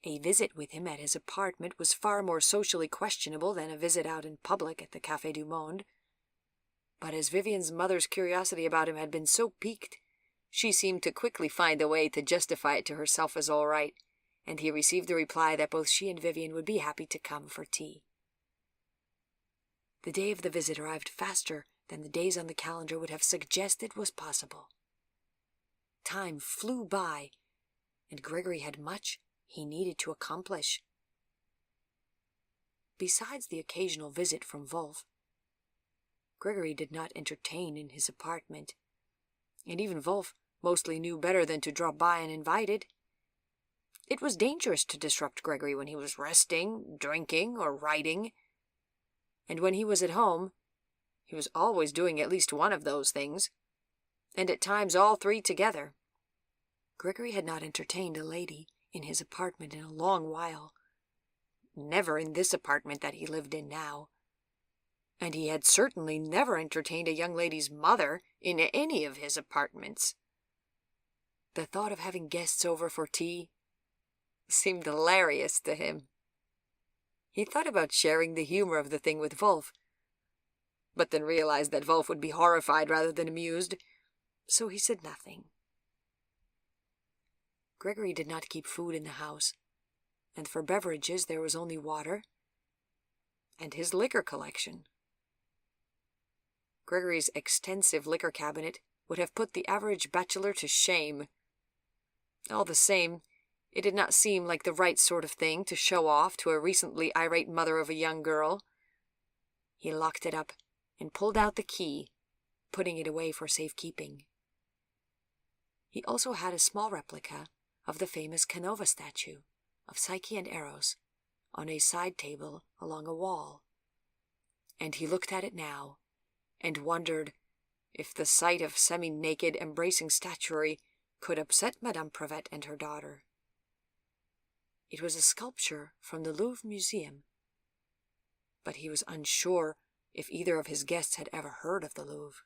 A visit with him at his apartment was far more socially questionable than a visit out in public at the Café du Monde. But as Vivian's mother's curiosity about him had been so piqued, she seemed to quickly find a way to justify it to herself as all right, and he received a reply that both she and Vivian would be happy to come for tea. The day of the visit arrived faster than the days on the calendar would have suggested was possible. Time flew by, and Gregory had much he needed to accomplish. Besides the occasional visit from Wolf, Gregory did not entertain in his apartment, and even Wolf mostly knew better than to drop by uninvited. It was dangerous to disrupt Gregory when he was resting, drinking, or writing, and when he was at home, he was always doing at least one of those things, and at times all three together. Gregory had not entertained a lady in his apartment in a long while, never in this apartment that he lived in now, and he had certainly never entertained a young lady's mother in any of his apartments. The thought of having guests over for tea seemed hilarious to him. He thought about sharing the humor of the thing with Wolf, but then realized that Wolf would be horrified rather than amused, so he said nothing. Gregory did not keep food in the house, and for beverages there was only water and his liquor collection. Gregory's extensive liquor cabinet would have put the average bachelor to shame. All the same, it did not seem like the right sort of thing to show off to a recently irate mother of a young girl. He locked it up and pulled out the key, putting it away for safekeeping. He also had a small replica of the famous Canova statue of Psyche and Eros on a side table along a wall, and he looked at it now and wondered if the sight of semi-naked, embracing statuary could upset Madame Prevet and her daughter. It was a sculpture from the Louvre Museum, but he was unsure if either of his guests had ever heard of the Louvre.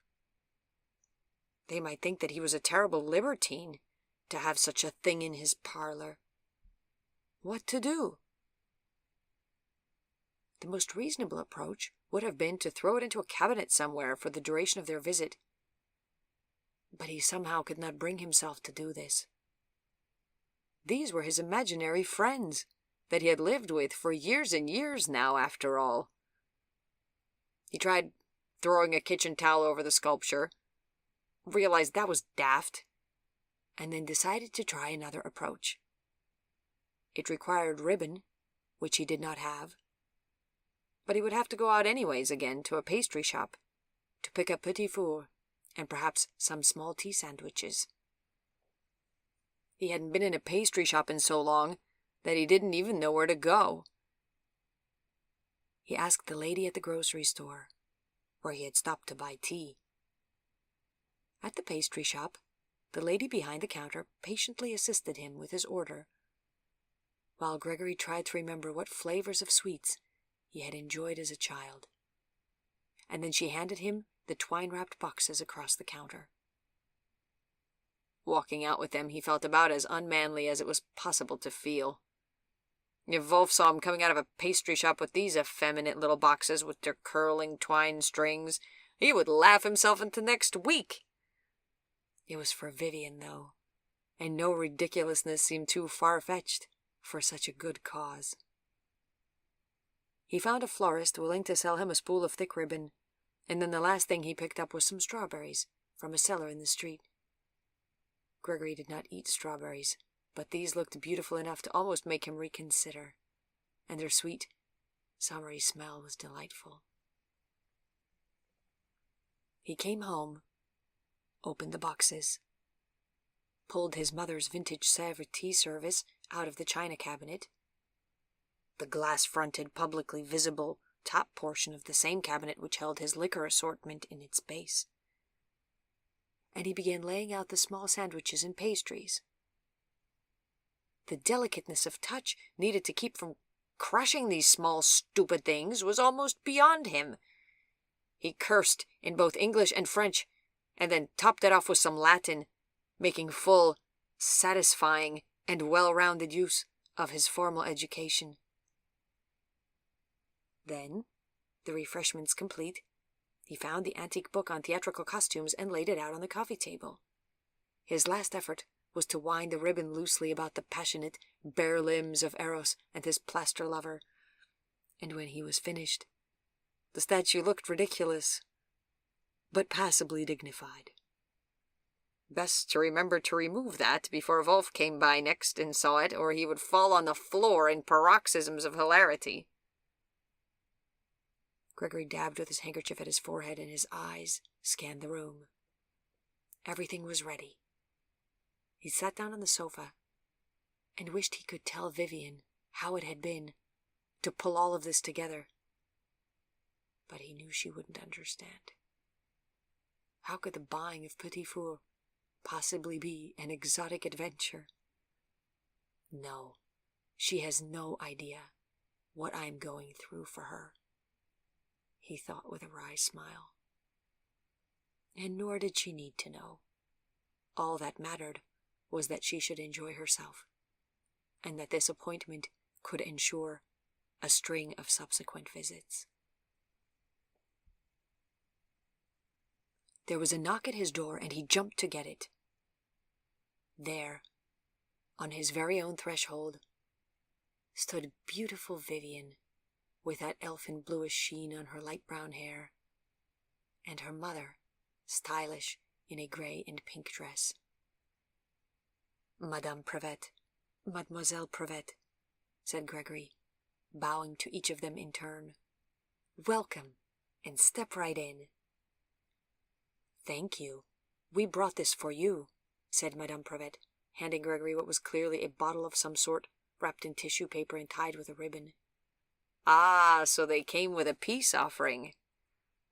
They might think that he was a terrible libertine to have such a thing in his parlor. What to do? The most reasonable approach would have been to throw it into a cabinet somewhere for the duration of their visit, but he somehow could not bring himself to do this. These were his imaginary friends that he had lived with for years and years now, after all. He tried throwing a kitchen towel over the sculpture, realized that was daft, and then decided to try another approach. It required ribbon, which he did not have, but he would have to go out anyways again to a pastry shop to pick up petit fours and perhaps some small tea sandwiches. He hadn't been in a pastry shop in so long that he didn't even know where to go. He asked the lady at the grocery store, where he had stopped to buy tea. At the pastry shop, the lady behind the counter patiently assisted him with his order, while Gregory tried to remember what flavors of sweets he had enjoyed as a child. And then she handed him the twine-wrapped boxes across the counter. Walking out with them, he felt about as unmanly as it was possible to feel. If Wolf saw him coming out of a pastry shop with these effeminate little boxes with their curling twine strings, he would laugh himself into next week. It was for Vivian, though, and no ridiculousness seemed too far-fetched for such a good cause. He found a florist willing to sell him a spool of thick ribbon, and then the last thing he picked up was some strawberries from a seller in the street. Gregory did not eat strawberries, but these looked beautiful enough to almost make him reconsider, and their sweet, summery smell was delightful. He came home, opened the boxes, pulled his mother's vintage Sèvres tea service out of the china cabinet, the glass-fronted, publicly visible top portion of the same cabinet which held his liquor assortment in its base, and he began laying out the small sandwiches and pastries. The delicateness of touch needed to keep from crushing these small, stupid things was almost beyond him. He cursed in both English and French, and then topped it off with some Latin, making full, satisfying, and well-rounded use of his formal education. Then, the refreshments complete, he found the antique book on theatrical costumes and laid it out on the coffee table. His last effort was to wind the ribbon loosely about the passionate, bare limbs of Eros and his plaster lover, and when he was finished, the statue looked ridiculous, but passably dignified. Best to remember to remove that before Wolf came by next and saw it, or he would fall on the floor in paroxysms of hilarity. Gregory dabbed with his handkerchief at his forehead, and his eyes scanned the room. Everything was ready. He sat down on the sofa and wished he could tell Vivian how it had been to pull all of this together. But he knew she wouldn't understand. How could the buying of Petit Four possibly be an exotic adventure? No, she has no idea what I'm going through for her, he thought with a wry smile. And nor did she need to know. All that mattered was that she should enjoy herself, and that this appointment could ensure a string of subsequent visits. There was a knock at his door, and he jumped to get it. There, on his very own threshold, stood beautiful Vivian, with that elfin bluish sheen on her light brown hair, and her mother, stylish in a grey and pink dress. Madame Prevet, Mademoiselle Prevet, said Gregory, bowing to each of them in turn. Welcome, and step right in. Thank you. We brought this for you, said Madame Prevet, handing Gregory what was clearly a bottle of some sort, wrapped in tissue paper and tied with a ribbon. Ah, so they came with a peace offering.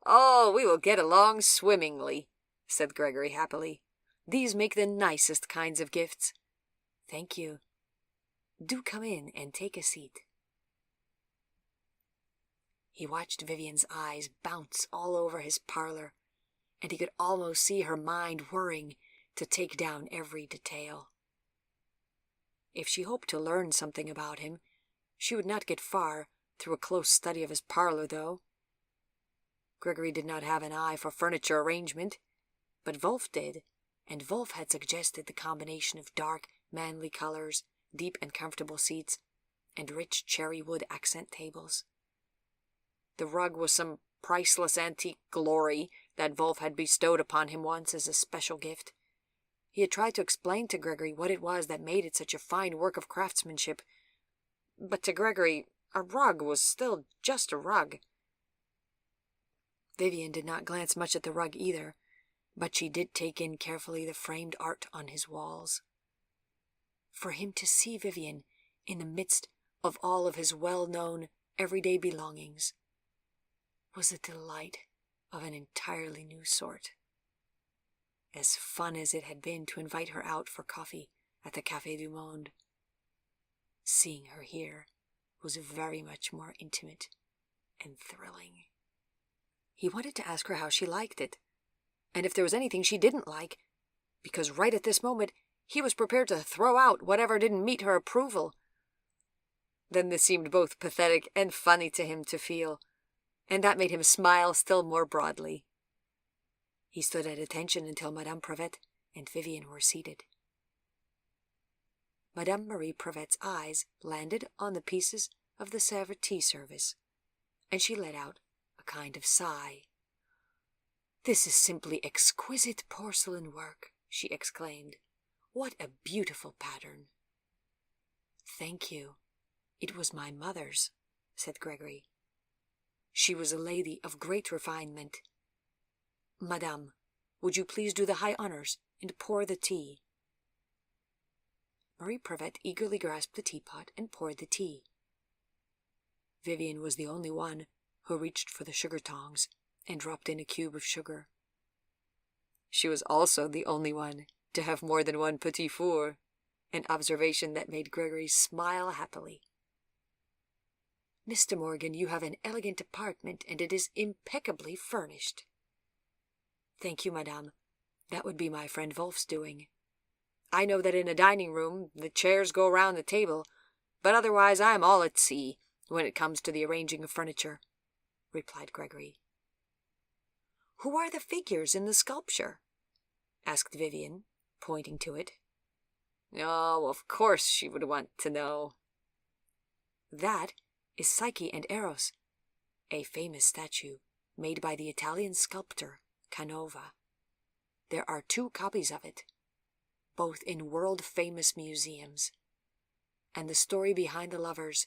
Oh, we will get along swimmingly, said Gregory happily. These make the nicest kinds of gifts. Thank you. Do come in and take a seat. He watched Vivian's eyes bounce all over his parlor, and he could almost see her mind whirring to take down every detail. If she hoped to learn something about him, she would not get far through a close study of his parlor, though. Gregory did not have an eye for furniture arrangement, but Wolf did, and Wolf had suggested the combination of dark, manly colors, deep and comfortable seats, and rich cherry wood accent tables. The rug was some priceless antique glory that Wolf had bestowed upon him once as a special gift. He had tried to explain to Gregory what it was that made it such a fine work of craftsmanship, but to Gregory a rug was still just a rug. Vivian did not glance much at the rug either, but she did take in carefully the framed art on his walls. For him to see Vivian in the midst of all of his well-known, everyday belongings was a delight of an entirely new sort. As fun as it had been to invite her out for coffee at the Café du Monde, seeing her here was very much more intimate and thrilling. He wanted to ask her how she liked it, and if there was anything she didn't like, because right at this moment he was prepared to throw out whatever didn't meet her approval. Then this seemed both pathetic and funny to him to feel, and that made him smile still more broadly. He stood at attention until Madame Prevet and Vivian were seated. Madame Marie Prevet's eyes landed on the pieces of the Sèvres tea service, and she let out a kind of sigh. "This is simply exquisite porcelain work," she exclaimed. "What a beautiful pattern!" "Thank you. It was my mother's," said Gregory. "She was a lady of great refinement. Madame, would you please do the high honors and pour the tea?" Marie Prevet eagerly grasped the teapot and poured the tea. Vivian was the only one who reached for the sugar tongs and dropped in a cube of sugar. She was also the only one to have more than one petit four, an observation that made Gregory smile happily. "Mr. Morgan, you have an elegant apartment, and it is impeccably furnished." "Thank you, madame. That would be my friend Wolf's doing. I know that in a dining room the chairs go round the table, but otherwise I am all at sea when it comes to the arranging of furniture," replied Gregory. "Who are the figures in the sculpture?" asked Vivian, pointing to it. "Oh, of course she would want to know." "That is Psyche and Eros, a famous statue made by the Italian sculptor Canova. There are 2 copies of it, both in world-famous museums, and the story behind the lovers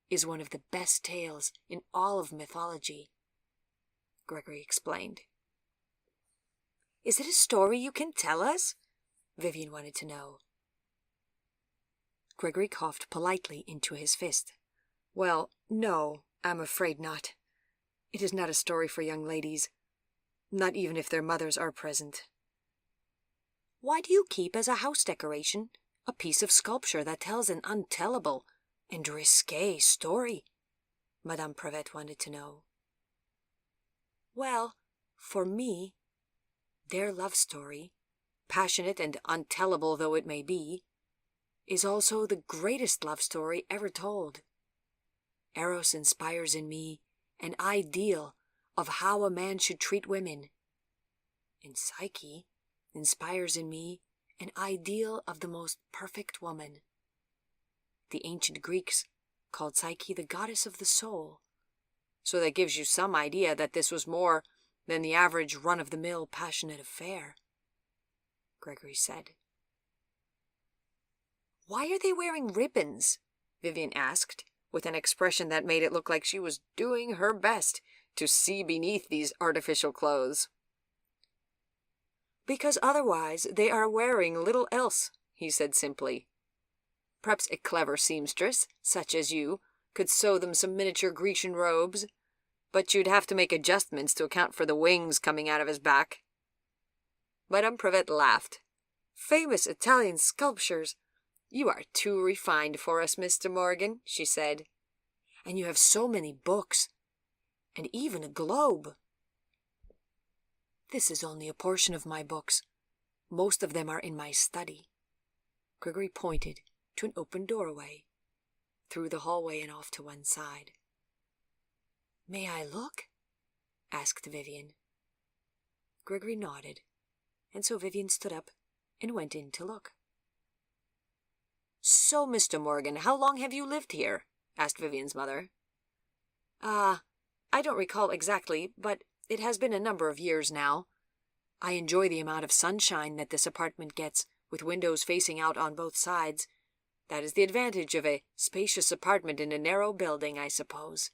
is one of the best tales in all of mythology," Gregory explained. "Is it a story you can tell us?" Vivian wanted to know. Gregory coughed politely into his fist. "Well, no, I'm afraid not. It is not a story for young ladies, not even if their mothers are present." "Why do you keep as a house decoration a piece of sculpture that tells an untellable and risqué story?" Madame Prevet wanted to know. "Well, for me, their love story, passionate and untellable though it may be, is also the greatest love story ever told. Eros inspires in me an ideal of how a man should treat women, and Psyche inspires in me an ideal of the most perfect woman. The ancient Greeks called Psyche the goddess of the soul, so that gives you some idea that this was more than the average run-of-the-mill passionate affair," Gregory said. "Why are they wearing ribbons?" Vivian asked, with an expression that made it look like she was doing her best to see beneath these artificial clothes. "Because otherwise they are wearing little else," he said simply. "Perhaps a clever seamstress, such as you, could sew them some miniature Grecian robes, but you'd have to make adjustments to account for the wings coming out of his back." Madame Prevet laughed. "Famous Italian sculptures! You are too refined for us, Mr. Morgan," she said. "And you have so many books, and even a globe." "This is only a portion of my books. Most of them are in my study." Gregory pointed to an open doorway, through the hallway and off to one side. "May I look?" asked Vivian. Gregory nodded, and so Vivian stood up and went in to look. "So, Mr. Morgan, how long have you lived here?" asked Vivian's mother. I don't recall exactly, but it has been a number of years now. I enjoy the amount of sunshine that this apartment gets, with windows facing out on both sides. That is the advantage of a spacious apartment in a narrow building, I suppose,"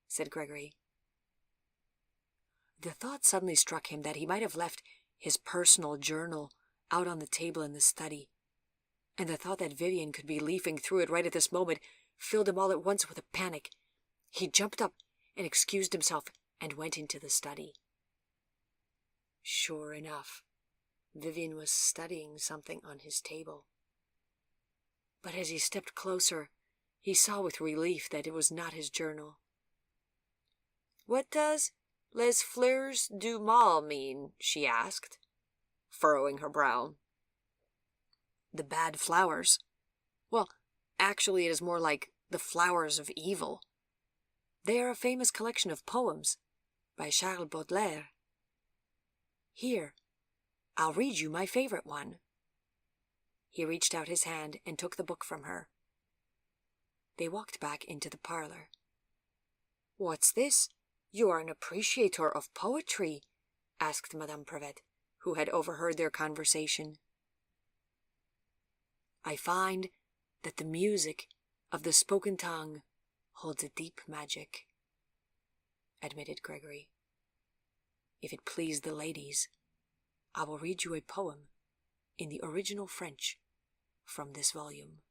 said Gregory. The thought suddenly struck him that he might have left his personal journal out on the table in the study, and the thought that Vivian could be leafing through it right at this moment filled him all at once with a panic. He jumped up and excused himself and went into the study. Sure enough, Vivian was studying something on his table. But as he stepped closer, he saw with relief that it was not his journal. "What does les fleurs du mal mean?" she asked, furrowing her brow. "The bad flowers. Well, actually it is more like the flowers of evil. They are a famous collection of poems by Charles Baudelaire. Here, I'll read you my favorite one." He reached out his hand and took the book from her. They walked back into the parlor. "What's this? You are an appreciator of poetry?" asked Madame Prevet, who had overheard their conversation. "I find that the music of the spoken tongue holds a deep magic," admitted Gregory. "If it please the ladies, I will read you a poem in the original French from this volume."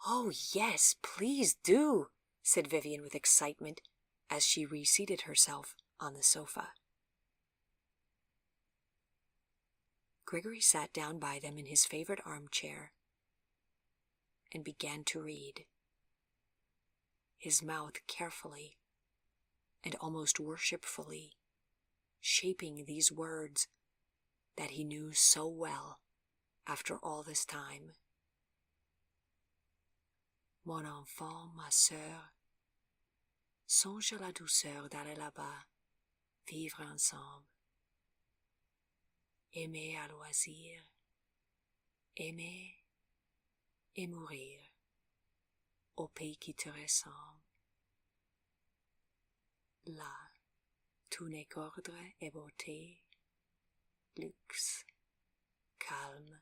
"Oh, yes, please do," said Vivian with excitement, as she reseated herself on the sofa. Gregory sat down by them in his favorite armchair and began to read, his mouth carefully and almost worshipfully shaping these words that he knew so well after all this time. Mon enfant, ma sœur, songe à la douceur d'aller là-bas, vivre ensemble, aimer à loisir, aimer et mourir au pays qui te ressemble. Là, tout n'est qu'ordre et beauté, luxe, calme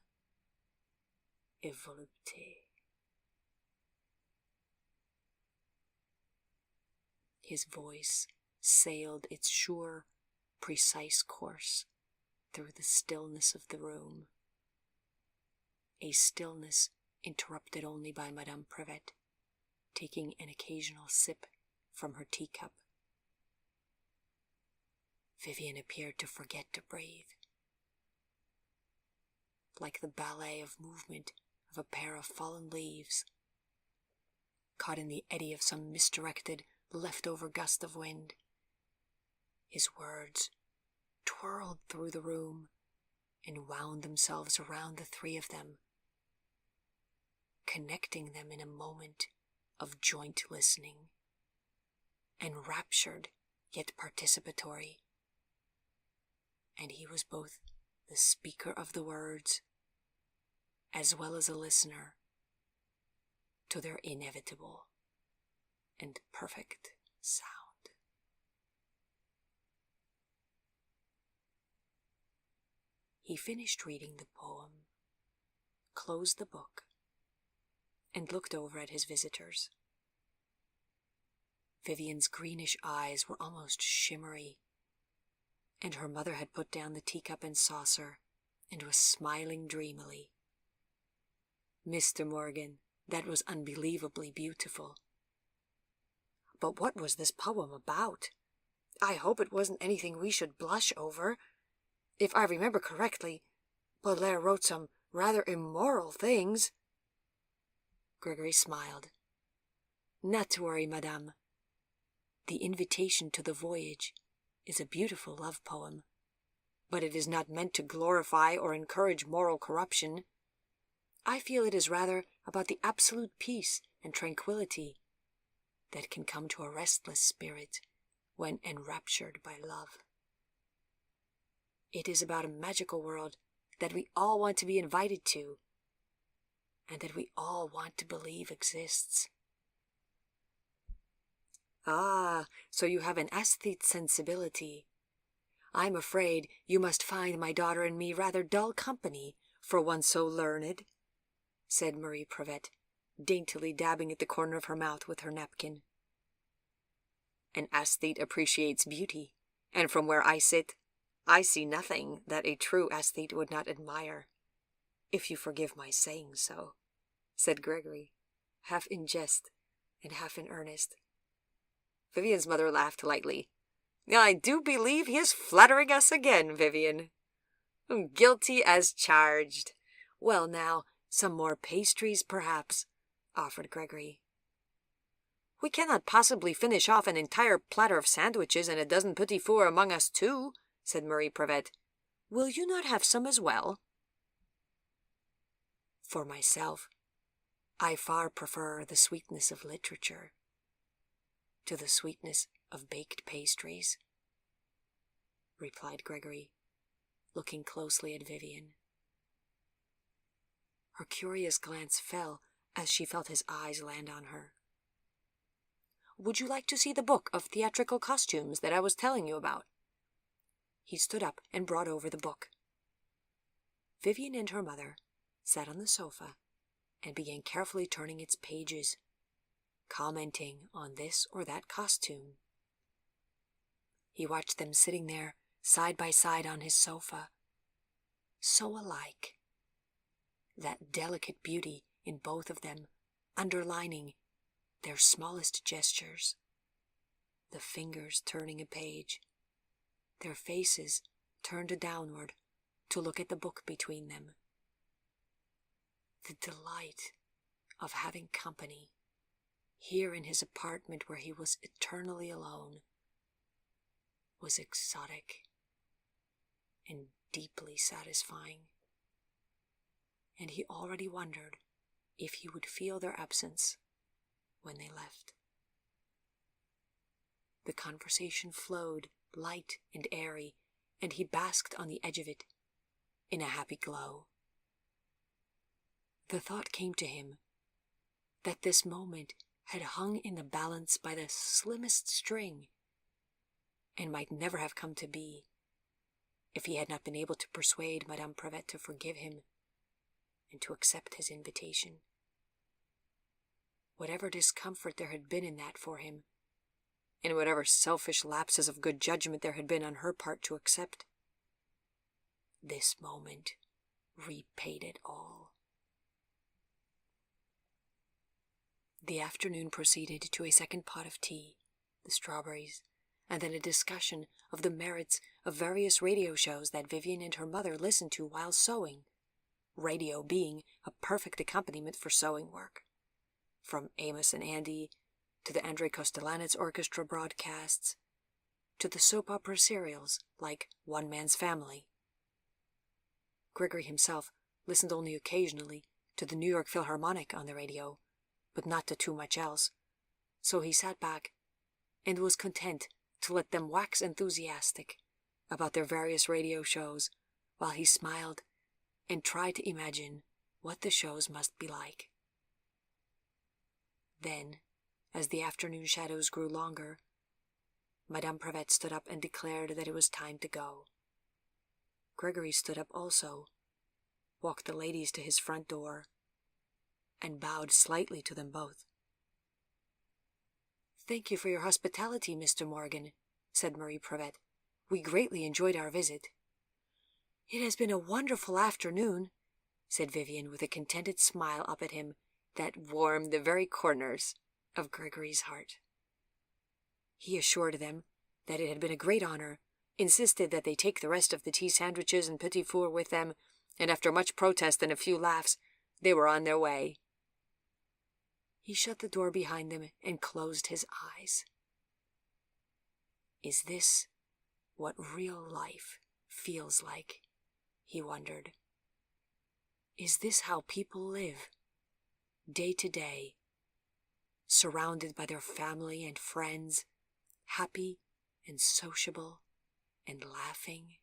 et volupté. His voice sailed its sure, precise course through the stillness of the room, a stillness interrupted only by Madame Prevet, taking an occasional sip from her teacup. Vivian appeared to forget to breathe, like the ballet of movement of a pair of fallen leaves, caught in the eddy of some misdirected, leftover gust of wind. His words twirled through the room and wound themselves around the three of them, connecting them in a moment of joint listening, enraptured yet participatory. And he was both the speaker of the words as well as a listener to their inevitable and perfect sound. He finished reading the poem, closed the book, and looked over at his visitors. Vivian's greenish eyes were almost shimmery, and her mother had put down the teacup and saucer and was smiling dreamily. Mr. Morgan, that was unbelievably beautiful. But what was this poem about? I hope it wasn't anything we should blush over. If I remember correctly, Baudelaire wrote some rather immoral things. Gregory smiled. Not to worry, madame. The Invitation to the Voyage is a beautiful love poem, but it is not meant to glorify or encourage moral corruption. I feel it is rather about the absolute peace and tranquility that can come to a restless spirit when enraptured by love. It is about a magical world that we all want to be invited to, and that we all want to believe exists. Ah, so you have an aesthete sensibility. I'm afraid you must find my daughter and me rather dull company for one so learned, said Marie Prevet, daintily dabbing at the corner of her mouth with her napkin. An aesthete appreciates beauty, and from where I sit, I see nothing that a true aesthete would not admire, if you forgive my saying so, said Gregory, half in jest and half in earnest. Vivian's mother laughed lightly. I do believe he is flattering us again, Vivian. Guilty as charged. Well, now, some more pastries, perhaps, offered Gregory. We cannot possibly finish off an entire platter of sandwiches and a dozen petit fours among us two, said Marie Prevet. Will you not have some as well? For myself, I far prefer the sweetness of literature to the sweetness of baked pastries, replied Gregory, looking closely at Vivian. Her curious glance fell as she felt his eyes land on her. Would you like to see the book of theatrical costumes that I was telling you about? He stood up and brought over the book. Vivian and her mother sat on the sofa and began carefully turning its pages, commenting on this or that costume. He watched them sitting there side by side on his sofa, so alike, that delicate beauty in both of them underlining their smallest gestures, the fingers turning a page, their faces turned downward to look at the book between them. The delight of having company here in his apartment where he was eternally alone was exotic and deeply satisfying, and he already wondered if he would feel their absence when they left. The conversation flowed, light and airy, and he basked on the edge of it, in a happy glow. The thought came to him that this moment had hung in the balance by the slimmest string, and might never have come to be if he had not been able to persuade Madame Prevet to forgive him and to accept his invitation. Whatever discomfort there had been in that for him, and whatever selfish lapses of good judgment there had been on her part to accept, this moment repaid it all. The afternoon proceeded to a second pot of tea, the strawberries, and then a discussion of the merits of various radio shows that Vivian and her mother listened to while sewing, radio being a perfect accompaniment for sewing work. From Amos and Andy, to the Andrei Kostelanetz orchestra broadcasts, to the soap opera serials like One Man's Family. Gregory himself listened only occasionally to the New York Philharmonic on the radio, but not to too much else, so he sat back and was content to let them wax enthusiastic about their various radio shows while he smiled and tried to imagine what the shows must be like. Then, as the afternoon shadows grew longer, Madame Prevet stood up and declared that it was time to go. Gregory stood up also, walked the ladies to his front door, and bowed slightly to them both. "Thank you for your hospitality, Mr. Morgan," said Marie Prevet. "We greatly enjoyed our visit." "It has been a wonderful afternoon," said Vivian with a contented smile up at him that warmed the very corners of Gregory's heart. He assured them that it had been a great honor, insisted that they take the rest of the tea sandwiches and petit four with them, and after much protest and a few laughs, they were on their way. He shut the door behind them and closed his eyes. Is this what real life feels like? He wondered. Is this how people live, day to day, surrounded by their family and friends, happy and sociable and laughing?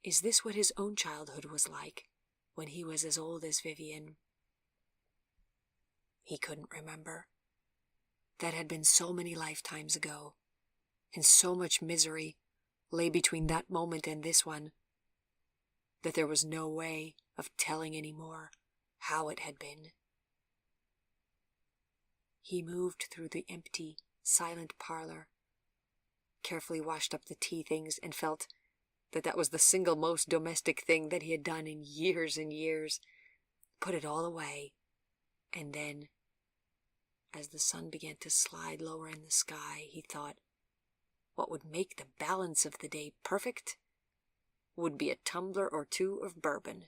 Is this what his own childhood was like when he was as old as Vivian? He couldn't remember. That had been so many lifetimes ago, and so much misery lay between that moment and this one, that there was no way of telling any more how it had been. He moved through the empty, silent parlor, carefully washed up the tea things, and felt that that was the single most domestic thing that he had done in years and years. Put it all away, and then, as the sun began to slide lower in the sky, he thought, what would make the balance of the day perfect would be a tumbler or two of bourbon.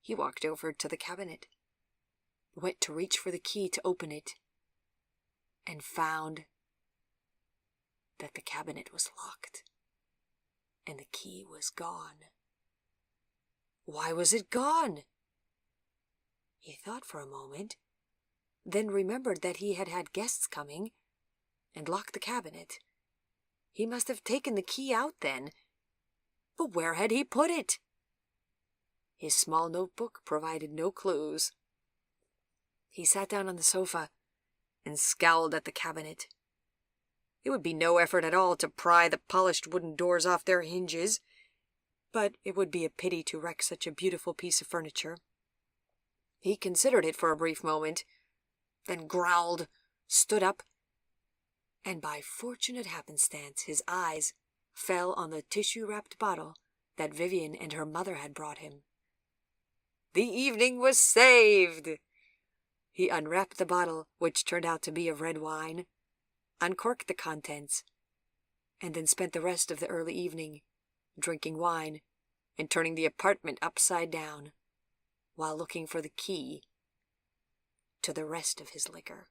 He walked over to the cabinet, went to reach for the key to open it, and found that the cabinet was locked, and the key was gone. Why was it gone? He thought for a moment, then remembered that he had had guests coming, and locked the cabinet. He must have taken the key out then. But where had he put it? His small notebook provided no clues. He sat down on the sofa and scowled at the cabinet. It would be no effort at all to pry the polished wooden doors off their hinges, but it would be a pity to wreck such a beautiful piece of furniture. He considered it for a brief moment, then growled, stood up, and by fortunate happenstance his eyes fell on the tissue-wrapped bottle that Vivian and her mother had brought him. The evening was saved! He unwrapped the bottle, which turned out to be of red wine, uncorked the contents, and then spent the rest of the early evening drinking wine and turning the apartment upside down while looking for the key to the rest of his liquor.